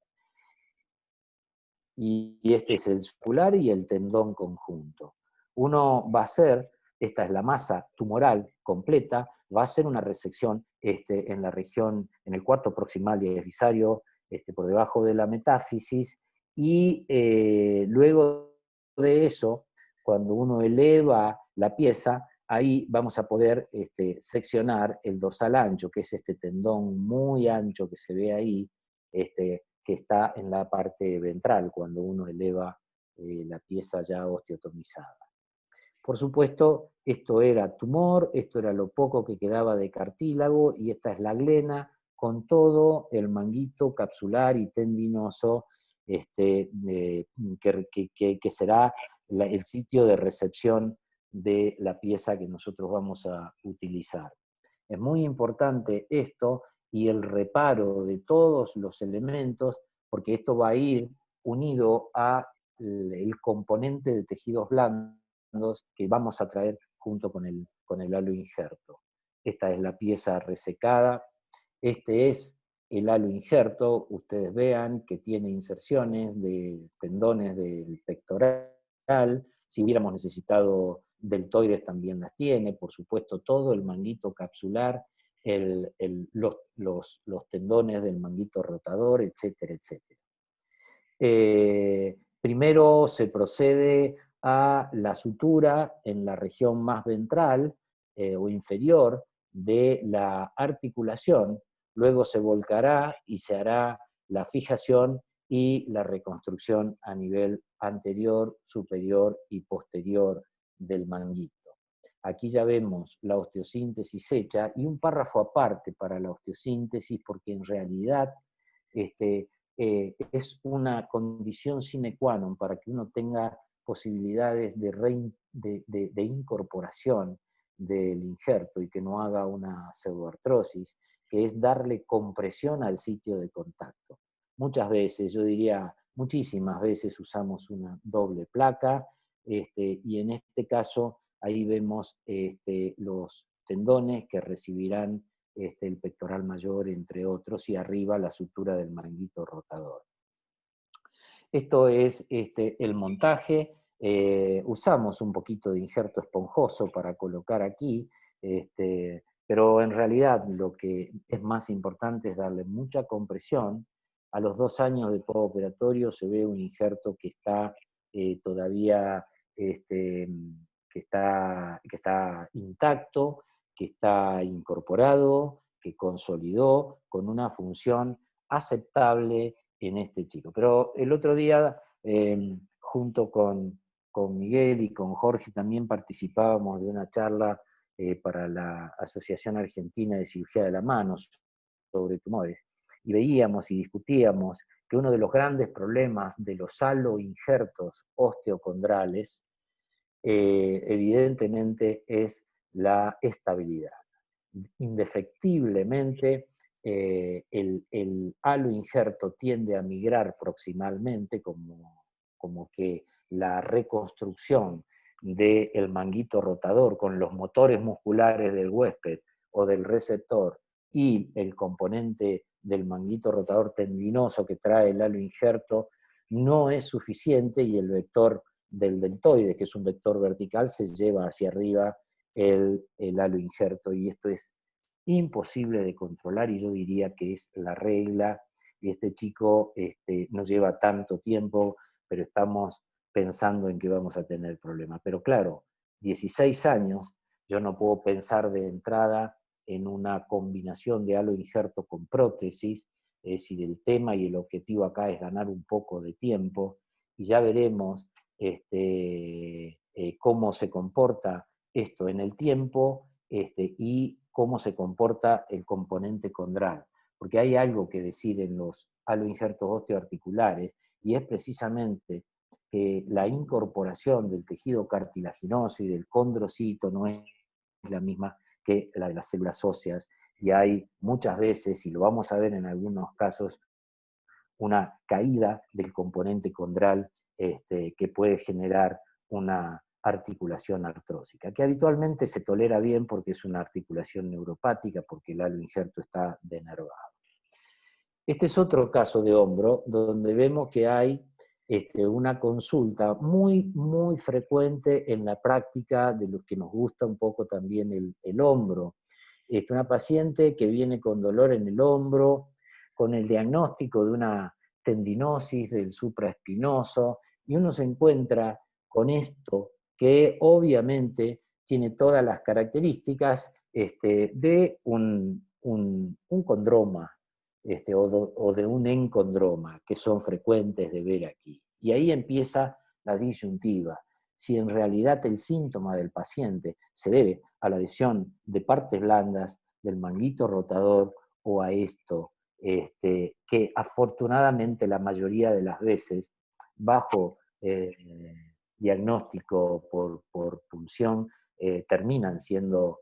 S4: Y este es el supular y el tendón conjunto. Uno va a hacer, esta es la masa tumoral completa, va a hacer una resección en la región, en el cuarto proximal diafisario, por debajo de la metáfisis, y luego de eso, cuando uno eleva la pieza, ahí vamos a poder seccionar el dorsal ancho, que es este tendón muy ancho que se ve ahí, que está en la parte ventral cuando uno eleva la pieza ya osteotomizada. Por supuesto, esto era tumor, esto era lo poco que quedaba de cartílago, y esta es la glena con todo el manguito capsular y tendinoso que será el sitio de recepción de la pieza que nosotros vamos a utilizar. Es muy importante esto y el reparo de todos los elementos, porque esto va a ir unido al componente de tejidos blandos que vamos a traer junto con el halo injerto. Esta es la pieza resecada, este es el halo injerto, ustedes vean que tiene inserciones de tendones del pectoral, si hubiéramos necesitado deltoides también las tiene, por supuesto todo el manguito capsular, los tendones del manguito rotador, etcétera, etcétera. Primero se procede a la sutura en la región más ventral o inferior de la articulación, luego se volcará y se hará la fijación y la reconstrucción a nivel anterior, superior y posterior del manguito. Aquí ya vemos la osteosíntesis hecha y un párrafo aparte para la osteosíntesis, porque en realidad es una condición sine qua non para que uno tenga posibilidades de incorporación del injerto y que no haga una pseudoartrosis, que es darle compresión al sitio de contacto. Muchas veces, yo diría muchísimas veces, usamos una doble placa, y en este caso ahí vemos los tendones que recibirán el pectoral mayor, entre otros, y arriba la sutura del manguito rotador. Esto es el montaje. Usamos un poquito de injerto esponjoso para colocar aquí, pero en realidad lo que es más importante es darle mucha compresión. A los 2 años de postoperatorio se ve un injerto que está todavía que está intacto, que está incorporado, que consolidó con una función aceptable en este chico. Pero el otro día, junto con Miguel y con Jorge, también participábamos de una charla para la Asociación Argentina de Cirugía de la Mano sobre tumores, y veíamos y discutíamos que uno de los grandes problemas de los aloinjertos osteocondrales evidentemente es la estabilidad. Indefectiblemente, el aloinjerto tiende a migrar proximalmente, como que la reconstrucción del manguito rotador con los motores musculares del huésped o del receptor y el componente del manguito rotador tendinoso que trae el aloinjerto no es suficiente, y el vector del deltoide, que es un vector vertical, se lleva hacia arriba el aloinjerto, y esto es imposible de controlar, y yo diría que es la regla, y este chico no lleva tanto tiempo, pero estamos pensando en que vamos a tener problemas. Pero claro, 16 años, yo no puedo pensar de entrada en una combinación de aloinjerto con prótesis, es decir, el tema y el objetivo acá es ganar un poco de tiempo, y ya veremos cómo se comporta esto en el tiempo y cómo se comporta el componente condral. Porque hay algo que decir en los aloinjertos osteoarticulares, y es precisamente que la incorporación del tejido cartilaginoso y del condrocito no es la misma que la de las células óseas, y hay muchas veces, y lo vamos a ver en algunos casos, una caída del componente condral que puede generar una articulación artrósica, que habitualmente se tolera bien porque es una articulación neuropática, porque el aloinjerto está denervado. Este es otro caso de hombro, donde vemos que hay una consulta muy, muy frecuente en la práctica de los que nos gusta un poco también el hombro. Una paciente que viene con dolor en el hombro, con el diagnóstico de una tendinosis del supraespinoso, y uno se encuentra con esto que obviamente tiene todas las características de un condroma o de un encondroma, que son frecuentes de ver aquí. Y ahí empieza la disyuntiva, si en realidad el síntoma del paciente se debe a la lesión de partes blandas del manguito rotador o a esto, que afortunadamente la mayoría de las veces, bajo diagnóstico por punción, terminan siendo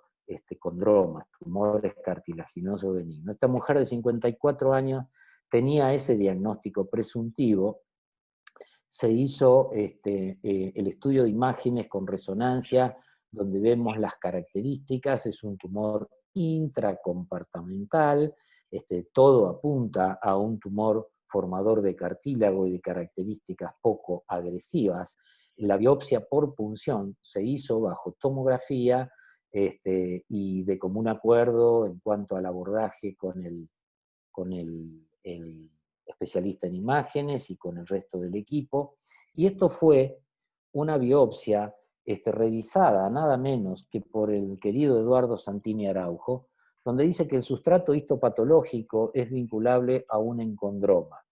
S4: condromas, tumores cartilaginosos benignos. Esta mujer de 54 años tenía ese diagnóstico presuntivo. Se hizo el estudio de imágenes con resonancia, donde vemos las características. Es un tumor intracompartamental, todo apunta a un tumor formador de cartílago y de características poco agresivas. La biopsia por punción se hizo bajo tomografía y de común acuerdo en cuanto al abordaje con el especialista en imágenes y con el resto del equipo. Y esto fue una biopsia revisada nada menos que por el querido Eduardo Santini Araujo, donde dice que el sustrato histopatológico es vinculable a un encondroma.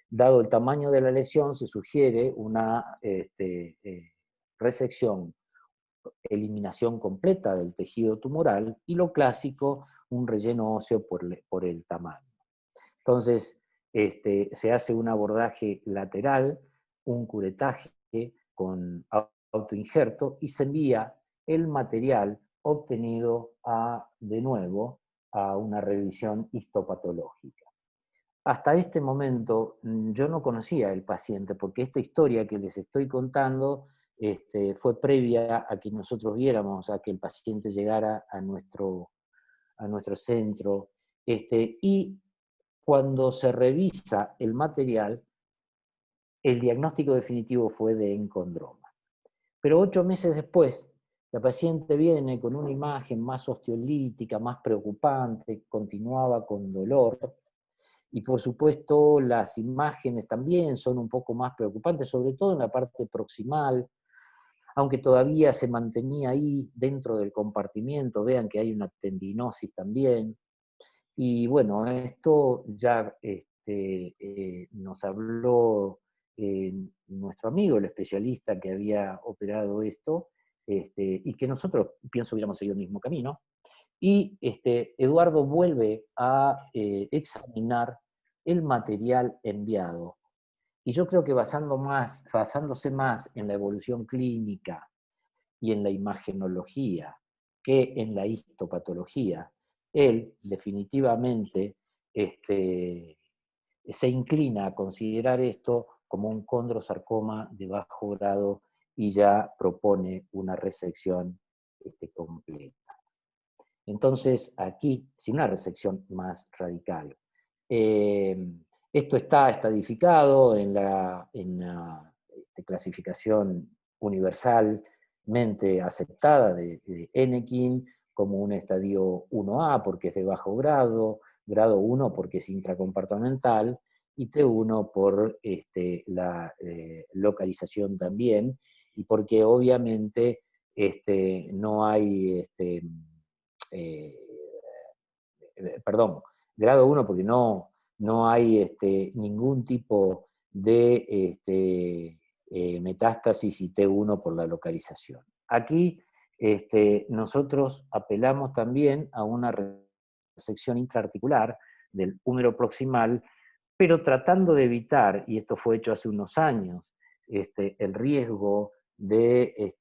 S4: Dado el tamaño de la lesión, se sugiere una resección, eliminación completa del tejido tumoral, y lo clásico, un relleno óseo por el tamaño. Entonces, se hace un abordaje lateral, un curetaje con autoinjerto, y se envía el material obtenido de nuevo a una revisión histopatológica. Hasta este momento yo no conocía al paciente, porque esta historia que les estoy contando fue previa a que nosotros viéramos, a que el paciente llegara a nuestro centro, y cuando se revisa el material, el diagnóstico definitivo fue de encondroma. Pero 8 meses después, la paciente viene con una imagen más osteolítica, más preocupante, continuaba con dolor, y por supuesto las imágenes también son un poco más preocupantes, sobre todo en la parte proximal, aunque todavía se mantenía ahí dentro del compartimiento. Vean que hay una tendinosis también. Y bueno, esto ya nos habló nuestro amigo, el especialista que había operado esto, y que nosotros, pienso, hubiéramos seguido el mismo camino. Y Eduardo vuelve a examinar el material enviado. Y yo creo que basándose más en la evolución clínica y en la imagenología que en la histopatología, él definitivamente se inclina a considerar esto como un condrosarcoma de bajo grado y ya propone una resección completa. Entonces, aquí, sin una resección más radical. Esto está estadificado en la clasificación universalmente aceptada de Enekin como un estadio 1A porque es de bajo grado, grado 1 porque es intracompartamental, y T1 por la localización también, y porque obviamente no hay... perdón, grado 1 porque no hay ningún tipo de metástasis, y T1 por la localización. Aquí nosotros apelamos también a una resección intraarticular del húmero proximal, pero tratando de evitar, y esto fue hecho hace unos años, el riesgo de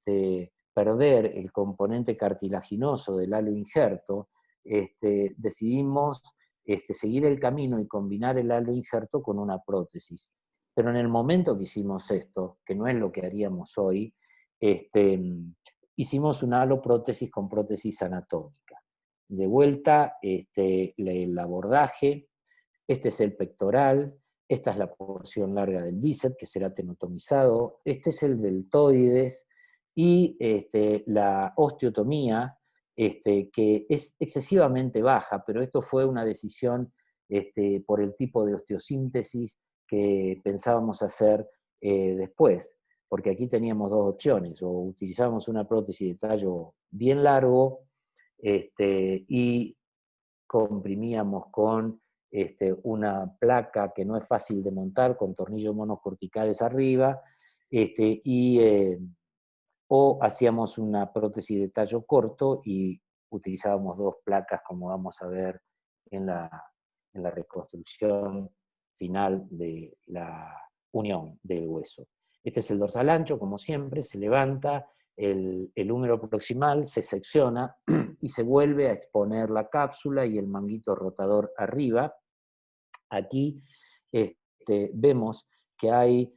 S4: perder el componente cartilaginoso del halo injerto. Decidimos seguir el camino y combinar el halo injerto con una prótesis. Pero en el momento que hicimos esto, que no es lo que haríamos hoy, hicimos una haloprótesis con prótesis anatómica. De vuelta, el abordaje, este es el pectoral, esta es la porción larga del bíceps que será tenotomizado, este es el deltoides, y la osteotomía, que es excesivamente baja, pero esto fue una decisión por el tipo de osteosíntesis que pensábamos hacer después, porque aquí teníamos dos opciones: o utilizábamos una prótesis de tallo bien largo y comprimíamos con una placa que no es fácil de montar, con tornillos monocorticales arriba, O hacíamos una prótesis de tallo corto y utilizábamos 2 placas, como vamos a ver en la reconstrucción final de la unión del hueso. Este es el dorsal ancho, como siempre, se levanta, el húmero proximal se secciona y se vuelve a exponer la cápsula y el manguito rotador arriba. Aquí vemos que hay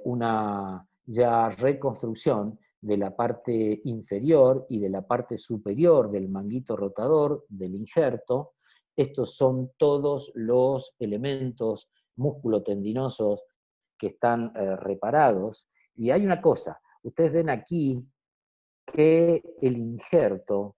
S4: una ya reconstrucción de la parte inferior y de la parte superior del manguito rotador, del injerto. Estos son todos los elementos musculotendinosos que están reparados. Y hay una cosa, ustedes ven aquí que el injerto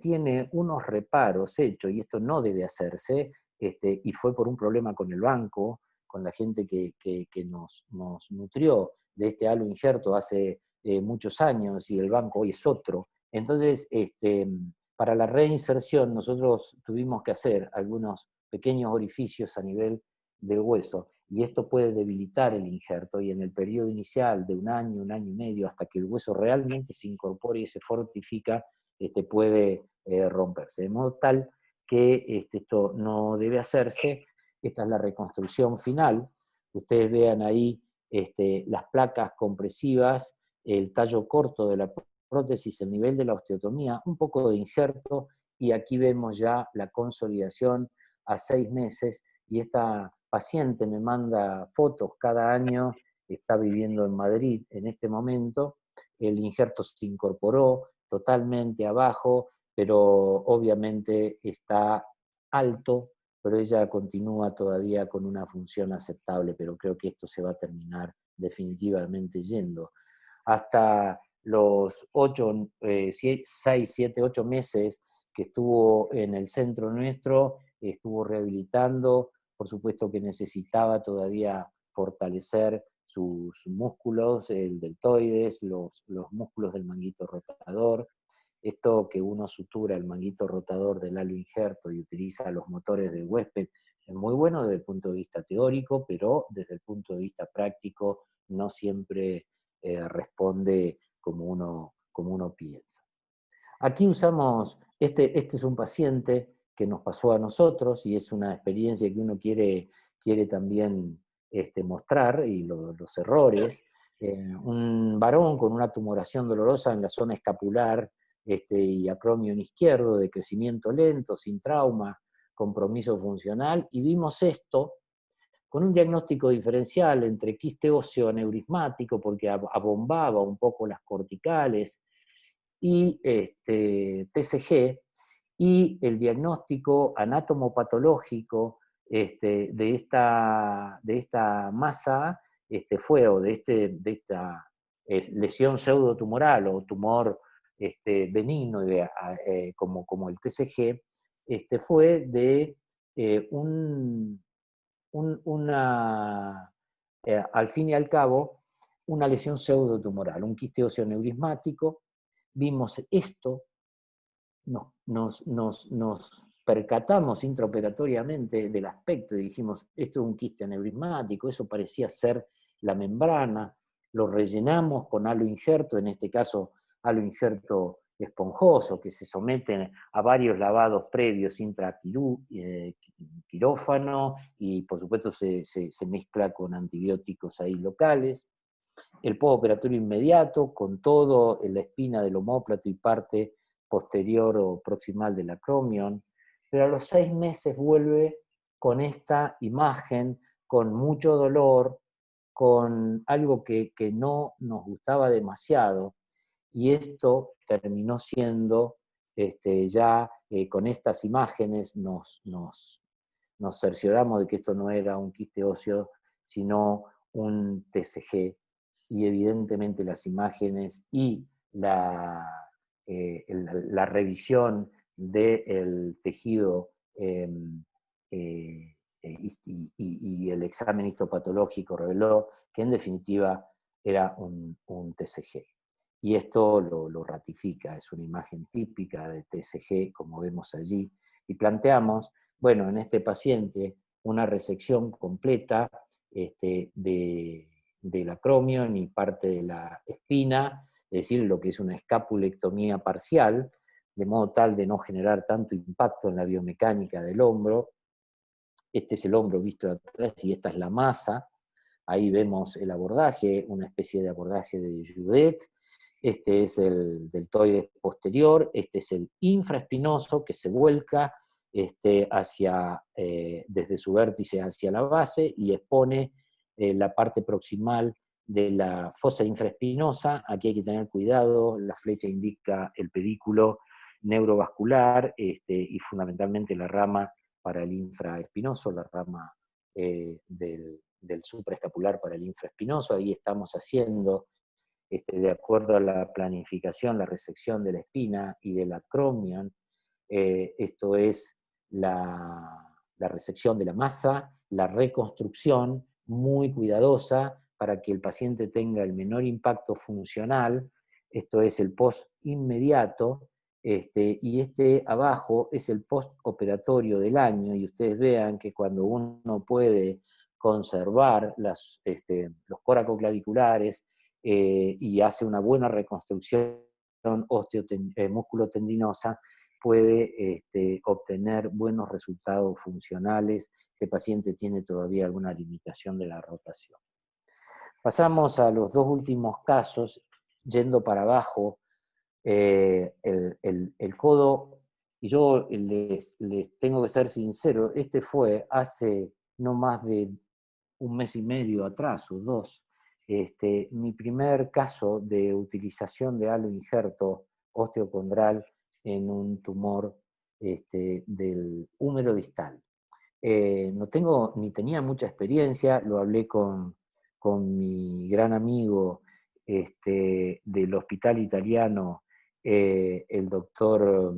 S4: tiene unos reparos hechos, y esto no debe hacerse, y fue por un problema con el banco, con la gente que nos nutrió de este halo injerto hace muchos años, y el banco hoy es otro. Entonces, para la reinserción nosotros tuvimos que hacer algunos pequeños orificios a nivel del hueso, y esto puede debilitar el injerto, y en el periodo inicial de un año y medio, hasta que el hueso realmente se incorpore y se fortifica, puede romperse. De modo tal que esto no debe hacerse. Esta es la reconstrucción final. Ustedes vean ahí las placas compresivas, el tallo corto de la prótesis, el nivel de la osteotomía, un poco de injerto, y aquí vemos ya la consolidación a 6 meses, y esta paciente me manda fotos cada año, está viviendo en Madrid en este momento, el injerto se incorporó totalmente abajo, pero obviamente está alto, pero ella continúa todavía con una función aceptable, pero creo que esto se va a terminar definitivamente yendo. Hasta los 6, 7, 8 meses que estuvo en el centro nuestro, estuvo rehabilitando. Por supuesto que necesitaba todavía fortalecer sus músculos, el deltoides, los músculos del manguito rotador. Esto que uno sutura el manguito rotador del halo injerto y utiliza los motores del huésped es muy bueno desde el punto de vista teórico, pero desde el punto de vista práctico no siempre responde como uno piensa. Aquí usamos, este es un paciente que nos pasó a nosotros, y es una experiencia que uno quiere también mostrar, y los errores. Un varón con una tumoración dolorosa en la zona escapular y acromion izquierdo, de crecimiento lento, sin trauma, compromiso funcional, y vimos esto con un diagnóstico diferencial entre quiste óseo aneurismático, porque abombaba un poco las corticales, y TCG, y el diagnóstico anatomopatológico de esta masa o de esta lesión pseudotumoral o tumor benigno como el TCG, fue de al fin y al cabo, una lesión pseudotumoral, un quiste óseo aneurismático. Vimos esto, nos percatamos intraoperatoriamente del aspecto y dijimos, esto es un quiste aneurismático, eso parecía ser la membrana, lo rellenamos con halo injerto, en este caso halo injerto esponjoso, que se someten a varios lavados previos intraquirófano, y por supuesto se mezcla con antibióticos ahí locales. El postoperatorio inmediato, con todo en la espina del omóplato y parte posterior o proximal del acromion, pero a los 6 meses vuelve con esta imagen, con mucho dolor, con algo que no nos gustaba demasiado, y esto terminó siendo, ya con estas imágenes nos cercioramos de que esto no era un quiste óseo, sino un TCG, y evidentemente las imágenes y la revisión del tejido y el examen histopatológico reveló que en definitiva era un TCG. Y esto lo ratifica, es una imagen típica de TCG, como vemos allí, y planteamos, bueno, en este paciente una resección completa de del acromion y parte de la espina, es decir, lo que es una escapulectomía parcial, de modo tal de no generar tanto impacto en la biomecánica del hombro. Este es el hombro visto de atrás y esta es la masa. Ahí vemos el abordaje, una especie de abordaje de Judet. Este es el deltoide posterior, este es el infraespinoso que se vuelca desde su vértice hacia la base y expone la parte proximal de la fosa infraespinosa. Aquí hay que tener cuidado, la flecha indica el pedículo neurovascular y fundamentalmente la rama para el infraespinoso, la rama del supraescapular para el infraespinoso. Ahí estamos haciendo, de acuerdo a la planificación, la resección de la espina y del acromion. Esto es la resección de la masa, la reconstrucción muy cuidadosa para que el paciente tenga el menor impacto funcional. Esto es el post inmediato, y abajo es el postoperatorio del año, y ustedes vean que cuando uno puede conservar los coracoclaviculares y hace una buena reconstrucción músculo-tendinosa, puede obtener buenos resultados funcionales. Este paciente tiene todavía alguna limitación de la rotación. Pasamos a los dos últimos casos, yendo para abajo, el codo, y yo les tengo que ser sincero, este fue hace no más de un mes y medio atrás, o dos, mi primer caso de utilización de aloinjerto osteocondral en un tumor del húmero distal. No tengo ni tenía mucha experiencia, lo hablé con mi gran amigo del hospital italiano, el doctor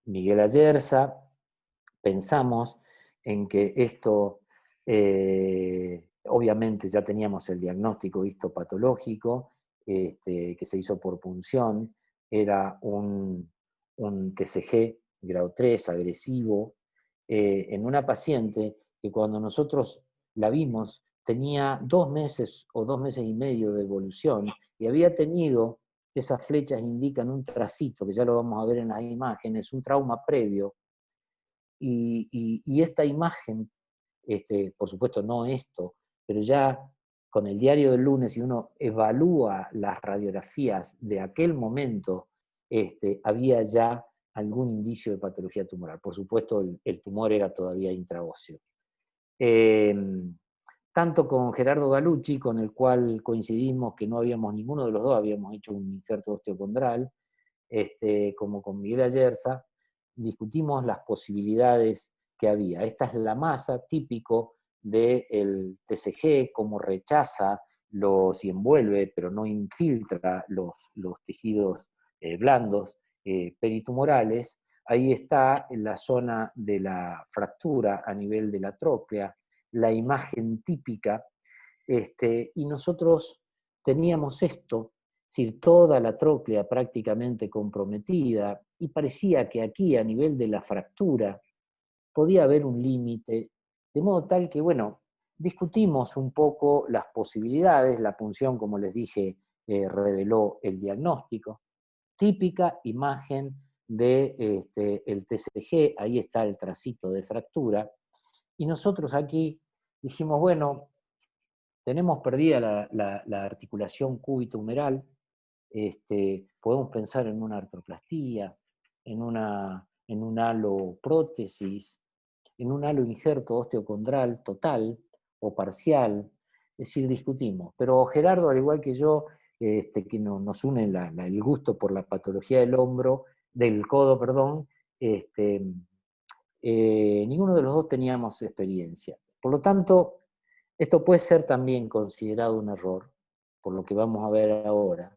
S4: Miguel Ayerza. Pensamos en que esto, obviamente ya teníamos el diagnóstico histopatológico, que se hizo por punción, era un TCG grado 3 agresivo, en una paciente que cuando nosotros la vimos tenía 2 meses o 2 meses y medio de evolución y había tenido, esas flechas indican un tracito, que ya lo vamos a ver en las imágenes, un trauma previo, y esta imagen, por supuesto no esto, pero ya con el diario del lunes, si uno evalúa las radiografías de aquel momento, había ya algún indicio de patología tumoral. Por supuesto, el tumor era todavía intraóseo. Tanto con Gerardo Galucci, con el cual coincidimos que no habíamos, ninguno de los dos habíamos hecho un injerto osteocondral, como con Miguel Ayerza, discutimos las posibilidades que había. Esta es la masa típico del TCG, cómo rechaza y envuelve, pero no infiltra los tejidos blandos peritumorales. Ahí está en la zona de la fractura a nivel de la tróclea, la imagen típica, y nosotros teníamos esto, es decir, toda la tróclea prácticamente comprometida, y parecía que aquí a nivel de la fractura podía haber un límite, de modo tal que, bueno, discutimos un poco las posibilidades, la punción, como les dije, reveló el diagnóstico, típica imagen de el TCG, ahí está el tracito de fractura, y nosotros aquí dijimos, bueno, tenemos perdida la articulación cúbito-humeral, podemos pensar en una artroplastía, en un aloprótesis, en un aloinjerto osteocondral total o parcial, es decir, discutimos. Pero Gerardo, al igual que yo, que nos une el gusto por la patología del codo, perdón, ninguno de los dos teníamos experiencia. Por lo tanto, esto puede ser también considerado un error, por lo que vamos a ver ahora.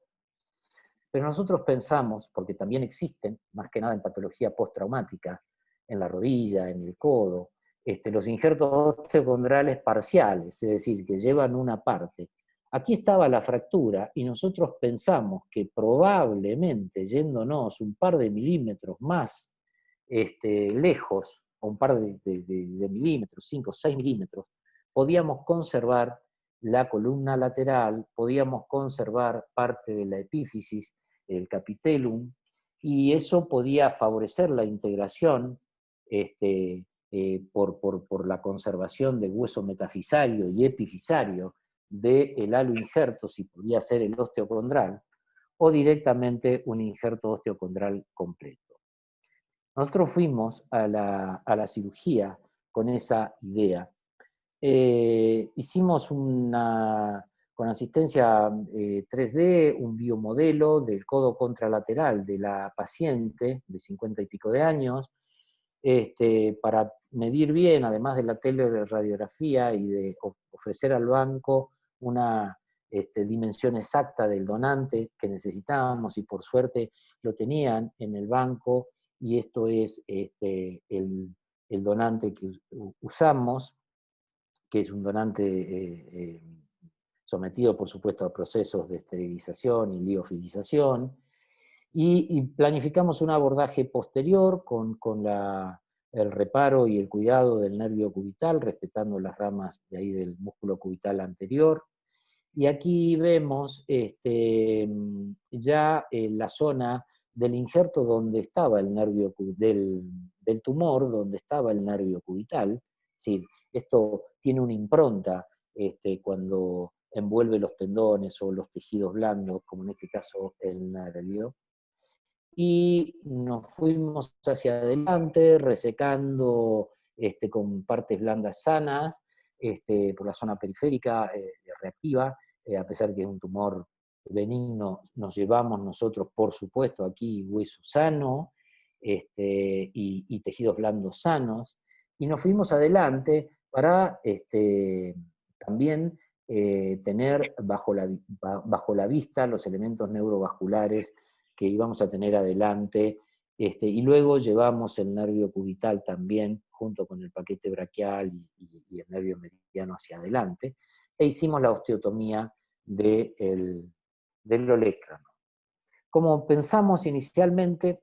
S4: Pero nosotros pensamos, porque también existen, más que nada en patología postraumática, en la rodilla, en el codo, los injertos osteocondrales parciales, es decir, que llevan una parte. Aquí estaba la fractura y nosotros pensamos que probablemente yéndonos un par de milímetros más lejos, o un par de milímetros, 5 o 6 milímetros, podíamos conservar la columna lateral, podíamos conservar parte de la epífisis, el capitellum, y eso podía favorecer la integración por la conservación de hueso metafisario y epifisario del halo injerto, si podía ser el osteocondral, o directamente un injerto osteocondral completo. Nosotros fuimos a la cirugía con esa idea. Hicimos con asistencia 3D un biomodelo del codo contralateral de la paciente de 50 y pico de años, para medir bien, además de la teleradiografía y de ofrecer al banco una dimensión exacta del donante que necesitábamos, y por suerte lo tenían en el banco, y esto es el donante que usamos, que es un donante sometido, por supuesto, a procesos de esterilización y liofilización, y planificamos un abordaje posterior con el reparo y el cuidado del nervio cubital, respetando las ramas de ahí del músculo cubital anterior. Y aquí vemos ya la zona del injerto donde estaba el nervio del tumor, donde estaba el nervio cubital. Sí, esto tiene una impronta cuando envuelve los tendones o los tejidos blandos, como en este caso el nervio. Y nos fuimos hacia adelante, resecando con partes blandas sanas, por la zona periférica reactiva, a pesar que es un tumor benigno, nos llevamos nosotros, por supuesto, aquí hueso sano y tejidos blandos sanos, y nos fuimos adelante para también tener bajo la vista los elementos neurovasculares que íbamos a tener adelante, y luego llevamos el nervio cubital también, junto con el paquete braquial y el nervio meridiano hacia adelante, e hicimos la osteotomía del olecrano. Como pensamos inicialmente,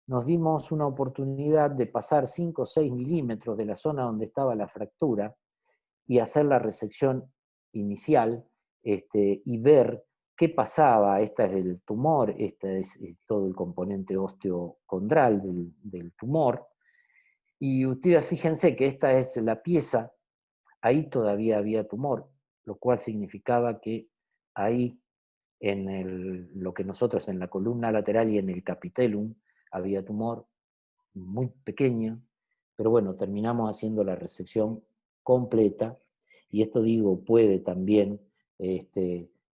S4: nos dimos una oportunidad de pasar 5 o 6 milímetros de la zona donde estaba la fractura y hacer la resección inicial y ver qué pasaba. Este es el tumor, este es todo el componente osteocondral del tumor. Y ustedes fíjense que esta es la pieza, ahí todavía había tumor, lo cual significaba que ahí, lo que nosotros en la columna lateral y en el capitellum, había tumor muy pequeño, pero bueno, terminamos haciendo la resección completa, y esto digo, puede también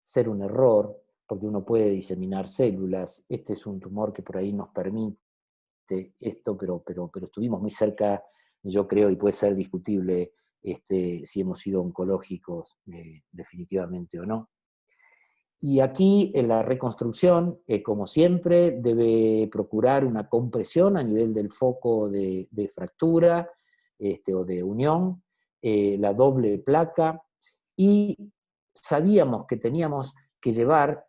S4: ser un error, porque uno puede diseminar células. Este es un tumor que por ahí nos permite esto, pero estuvimos muy cerca, yo creo, y puede ser discutible si hemos sido oncológicos definitivamente o no. Y aquí en la reconstrucción, como siempre, debe procurar una compresión a nivel del foco de fractura o de unión, la doble placa, y sabíamos que teníamos que llevar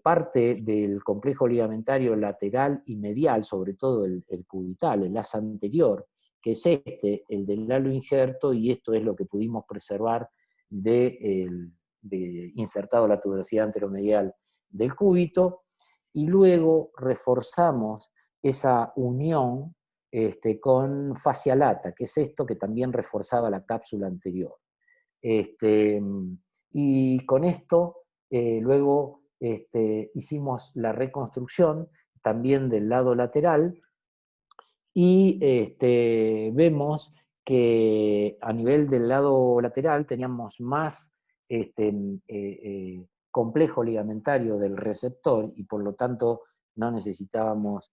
S4: parte del complejo ligamentario lateral y medial, sobre todo el cubital, el asa anterior, que es el del halo injerto, y esto es lo que pudimos preservar insertado la tuberosidad anteromedial del cúbito, y luego reforzamos esa unión con fascia lata, que es esto que también reforzaba la cápsula anterior. Y con esto luego hicimos la reconstrucción también del lado lateral, y vemos que a nivel del lado lateral teníamos más complejo ligamentario del receptor, y por lo tanto no necesitábamos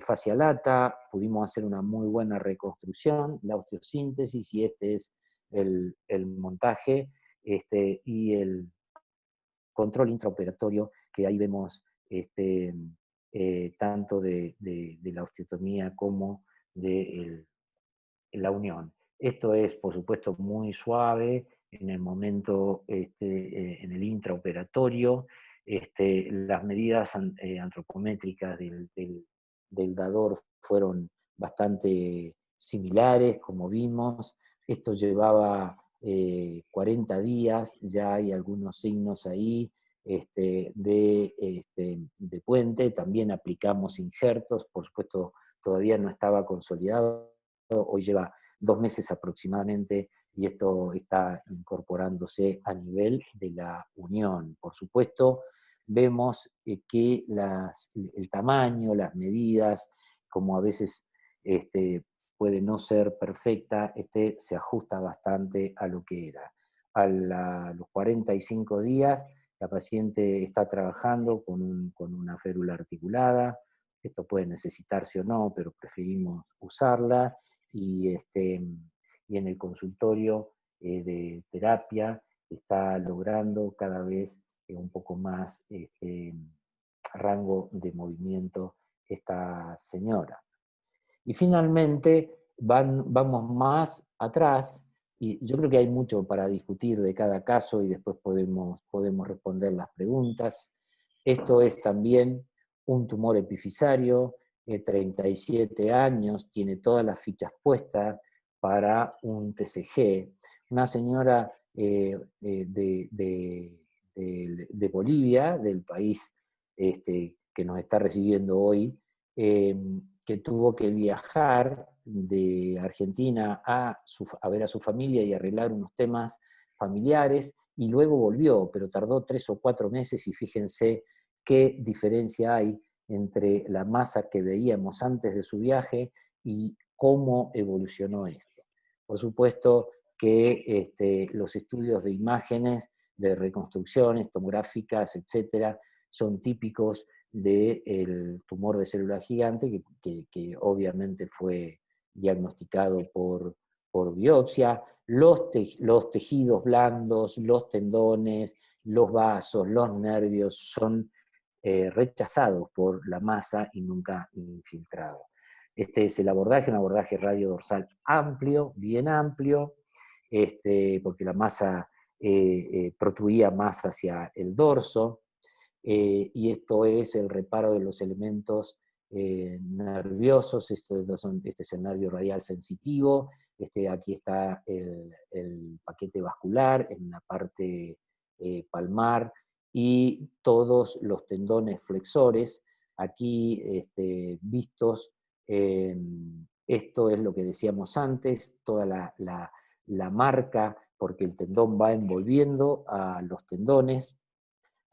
S4: fascia lata, pudimos hacer una muy buena reconstrucción, la osteosíntesis, y este es el montaje y el control intraoperatorio, que ahí vemos tanto de la osteotomía como de la unión. Esto es, por supuesto, muy suave en el momento, en el intraoperatorio. Las medidas antropométricas del dador fueron bastante similares, como vimos. Esto llevaba 40 días, ya hay algunos signos ahí de puente, también aplicamos injertos, por supuesto todavía no estaba consolidado, hoy lleva 2 meses aproximadamente, y esto está incorporándose a nivel de la Unión. Por supuesto, vemos que el tamaño, las medidas, como a veces puede no ser perfecta, se ajusta bastante a lo que era. A los 45 días, la paciente está trabajando con una férula articulada. Esto puede necesitarse o no, pero preferimos usarla, y en el consultorio de terapia está logrando cada vez un poco más rango de movimiento esta señora. Y finalmente vamos más atrás, y yo creo que hay mucho para discutir de cada caso y después podemos responder las preguntas. Esto es también un tumor epifisario, 37 años, tiene todas las fichas puestas para un TCG. Una señora de Bolivia, del país que nos está recibiendo hoy, que tuvo que viajar de Argentina a ver a su familia y arreglar unos temas familiares, y luego volvió, pero tardó 3 o 4 meses, y fíjense qué diferencia hay entre la masa que veíamos antes de su viaje y cómo evolucionó esto. Por supuesto que los estudios de imágenes, de reconstrucciones tomográficas, etcétera, son típicos del tumor de célula gigante, que obviamente fue diagnosticado por biopsia. Los tejidos blandos, los tendones, los vasos, los nervios son rechazados por la masa y nunca infiltrados. Este es el abordaje, un abordaje radiodorsal amplio, bien amplio, porque la masa protruía más hacia el dorso, y esto es el reparo de los elementos nerviosos. Este es el nervio radial sensitivo, aquí está el paquete vascular en la parte palmar, y todos los tendones flexores, aquí vistos. Esto es lo que decíamos antes, toda la marca, porque el tendón va envolviendo a los tendones,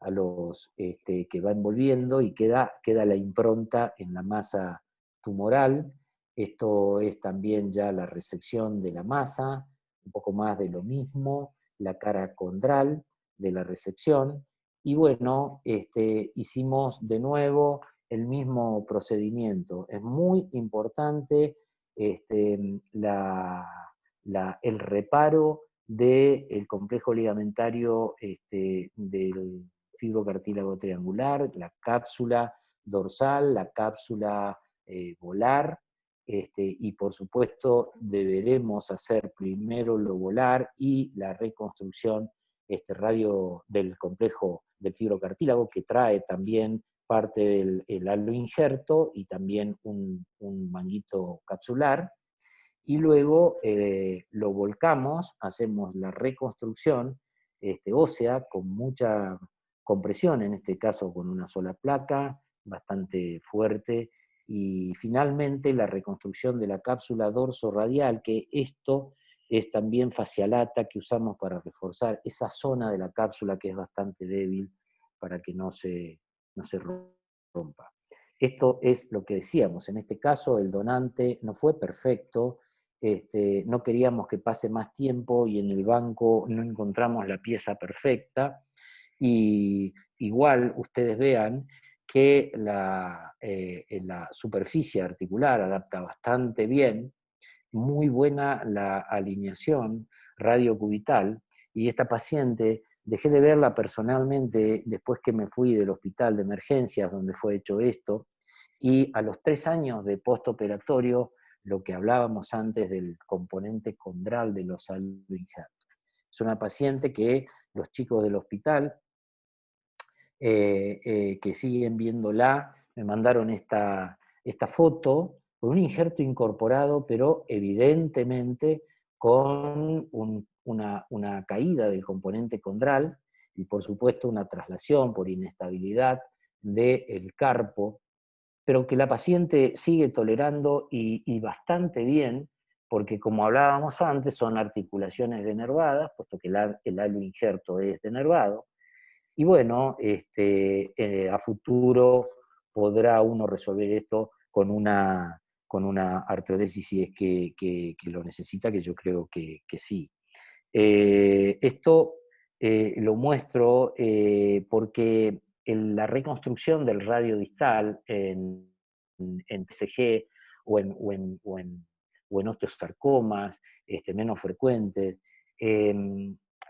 S4: que va envolviendo, y queda la impronta en la masa tumoral. Esto es también ya la resección de la masa, un poco más de lo mismo, la cara condral de la resección, y bueno, hicimos de nuevo el mismo procedimiento. Es muy importante el reparo del complejo ligamentario del fibrocartílago triangular, la cápsula dorsal, la cápsula volar, y por supuesto deberemos hacer primero lo volar y la reconstrucción radio del complejo del fibrocartílago, que trae también parte del halo injerto y también un manguito capsular, y luego lo volcamos, hacemos la reconstrucción ósea con mucha compresión, en este caso con una sola placa, bastante fuerte, y finalmente la reconstrucción de la cápsula dorsoradial, que esto es también fascialata que usamos para reforzar esa zona de la cápsula que es bastante débil para que no se rompa. Esto es lo que decíamos, en este caso el donante no fue perfecto, no queríamos que pase más tiempo y en el banco no encontramos la pieza perfecta, y igual ustedes vean que la superficie articular adapta bastante bien, muy buena la alineación radiocubital, y esta paciente dejé de verla personalmente después que me fui del hospital de emergencias donde fue hecho esto, y a los 3 años de postoperatorio, lo que hablábamos antes del componente condral de los aloinjertos. Es una paciente que los chicos del hospital que siguen viéndola me mandaron esta foto con un injerto incorporado, pero evidentemente con una caída del componente condral y por supuesto una traslación por inestabilidad del carpo, pero que la paciente sigue tolerando y bastante bien, porque como hablábamos antes, son articulaciones denervadas, puesto que el halo injerto es denervado, y bueno, a futuro podrá uno resolver esto con una artrodesis si es que lo necesita, que yo creo que sí. Esto lo muestro porque la reconstrucción del radio distal en TCG o en osteosarcomas menos frecuentes,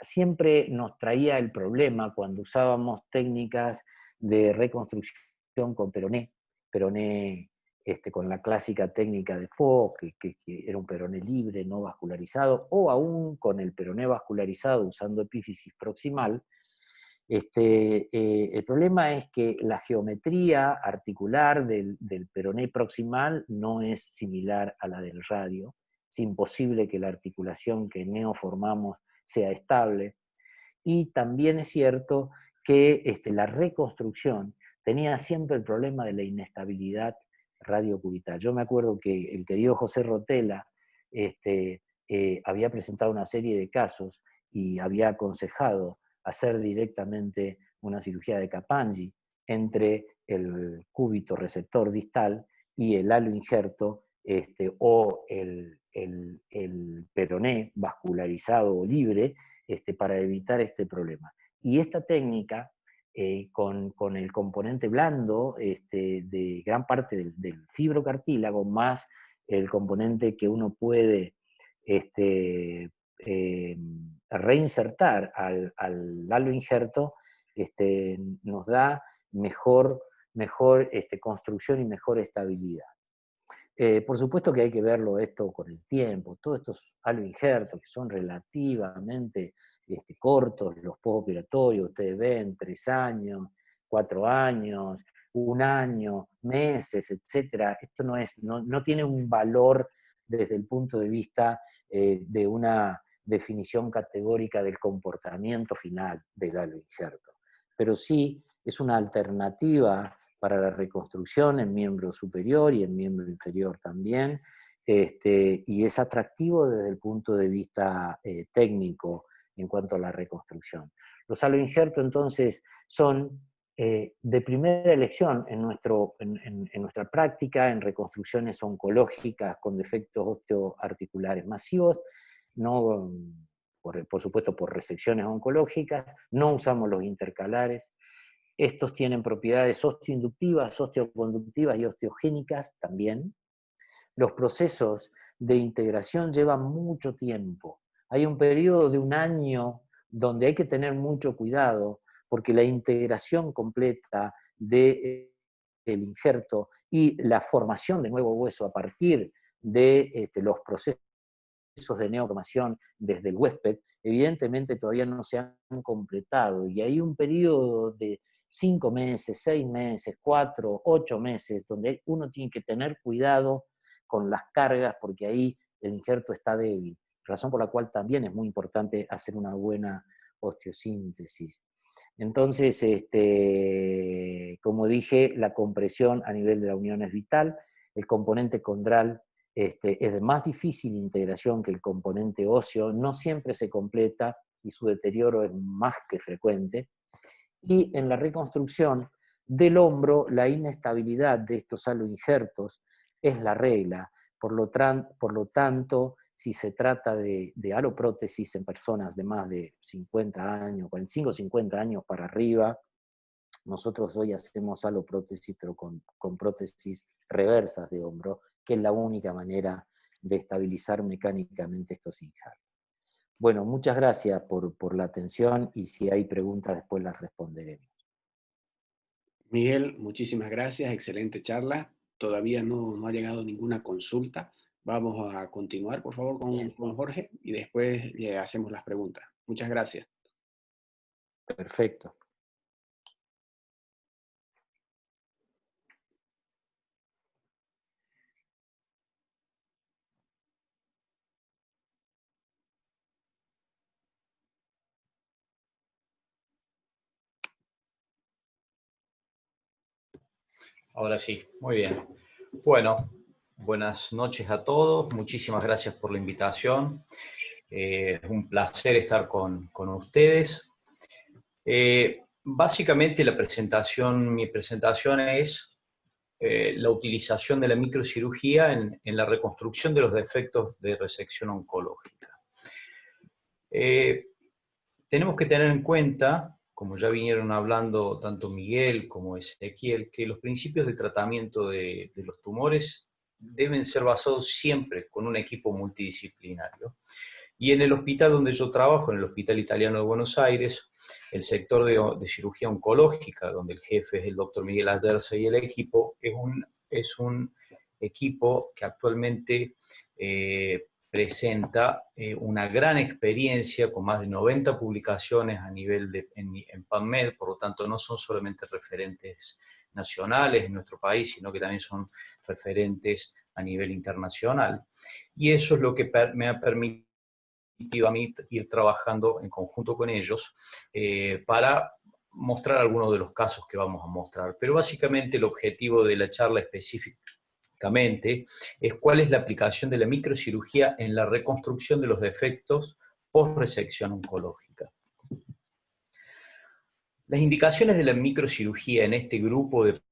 S4: siempre nos traía el problema cuando usábamos técnicas de reconstrucción con peroné con la clásica técnica de Fogg, que era un peroné libre, no vascularizado, o aún con el peroné vascularizado usando epífisis proximal. El problema es que la geometría articular del peroné proximal no es similar a la del radio. Es imposible que la articulación que neoformamos sea estable. Y también es cierto que la reconstrucción tenía siempre el problema de la inestabilidad radiocubital. Yo me acuerdo que el querido José Rotella había presentado una serie de casos y había aconsejado hacer directamente una cirugía de Capagni entre el cúbito receptor distal y el halo injerto o el peroné vascularizado o libre para evitar este problema. Y esta técnica, con el componente blando de gran parte del fibrocartílago, más el componente que uno puede reinsertar al halo injerto, nos da mejor construcción y mejor estabilidad. Por supuesto que hay que verlo esto con el tiempo, todos estos halo injertos que son relativamente cortos, los postoperatorios, ustedes ven 3 años, 4 años, 1 año, meses, etc. Esto no tiene un valor desde el punto de vista de una definición categórica del comportamiento final del halo injerto. Pero sí es una alternativa para la reconstrucción en miembro superior y en miembro inferior también, y es atractivo desde el punto de vista técnico en cuanto a la reconstrucción. Los haloinjertos entonces son de primera elección en nuestra práctica en reconstrucciones oncológicas con defectos osteoarticulares masivos, no, por supuesto por resecciones oncológicas, no usamos los intercalares. Estos tienen propiedades osteoinductivas, osteoconductivas y osteogénicas también. Los procesos de integración llevan mucho tiempo. Hay un periodo de 1 año donde hay que tener mucho cuidado porque la integración completa del injerto y la formación de nuevo hueso a partir de los procesos de neoformación desde el huésped, evidentemente todavía no se han completado. Y hay un periodo de 5 meses, 6 meses, 4, 8 meses, donde uno tiene que tener cuidado con las cargas, porque ahí el injerto está débil, razón por la cual también es muy importante hacer una buena osteosíntesis. Entonces, como dije, la compresión a nivel de la unión es vital, el componente condral es de más difícil integración que el componente óseo, no siempre se completa y su deterioro es más que frecuente. Y en la reconstrucción del hombro, la inestabilidad de estos haloinjertos es la regla. Por lo tanto, si se trata de aloprótesis en personas de más de 50 años, 45 50 años para arriba, nosotros hoy hacemos aloprótesis, pero con prótesis reversas de hombro, que es la única manera de estabilizar mecánicamente estos injertos. Bueno, muchas gracias por la atención y si hay preguntas después las responderemos.
S3: Miguel, muchísimas gracias, excelente charla. Todavía no ha llegado ninguna consulta. Vamos a continuar, por favor, con Jorge y después le hacemos las preguntas. Muchas gracias.
S4: Perfecto.
S5: Ahora sí, muy bien. Bueno, buenas noches a todos. Muchísimas gracias por la invitación. Es un placer estar con ustedes. Básicamente mi presentación es la utilización de la microcirugía en la reconstrucción de los defectos de resección oncológica. Tenemos que tener en cuenta, como ya vinieron hablando tanto Miguel como Ezequiel, que los principios de tratamiento de los tumores deben ser basados siempre con un equipo multidisciplinario. Y en el hospital donde yo trabajo, en el Hospital Italiano de Buenos Aires, el sector de cirugía oncológica, donde el jefe es el doctor Miguel Ayerza y el equipo, es un equipo que actualmente presenta una gran experiencia con más de 90 publicaciones a nivel en PubMed, por lo tanto no son solamente referentes nacionales en nuestro país, sino que también son referentes a nivel internacional. Y eso es lo que me ha permitido a mí ir trabajando en conjunto con ellos para mostrar algunos de los casos que vamos a mostrar. Pero básicamente el objetivo de la charla específicamente es cuál es la aplicación de la microcirugía en la reconstrucción de los defectos post-resección oncológica. Las indicaciones de la microcirugía en este grupo de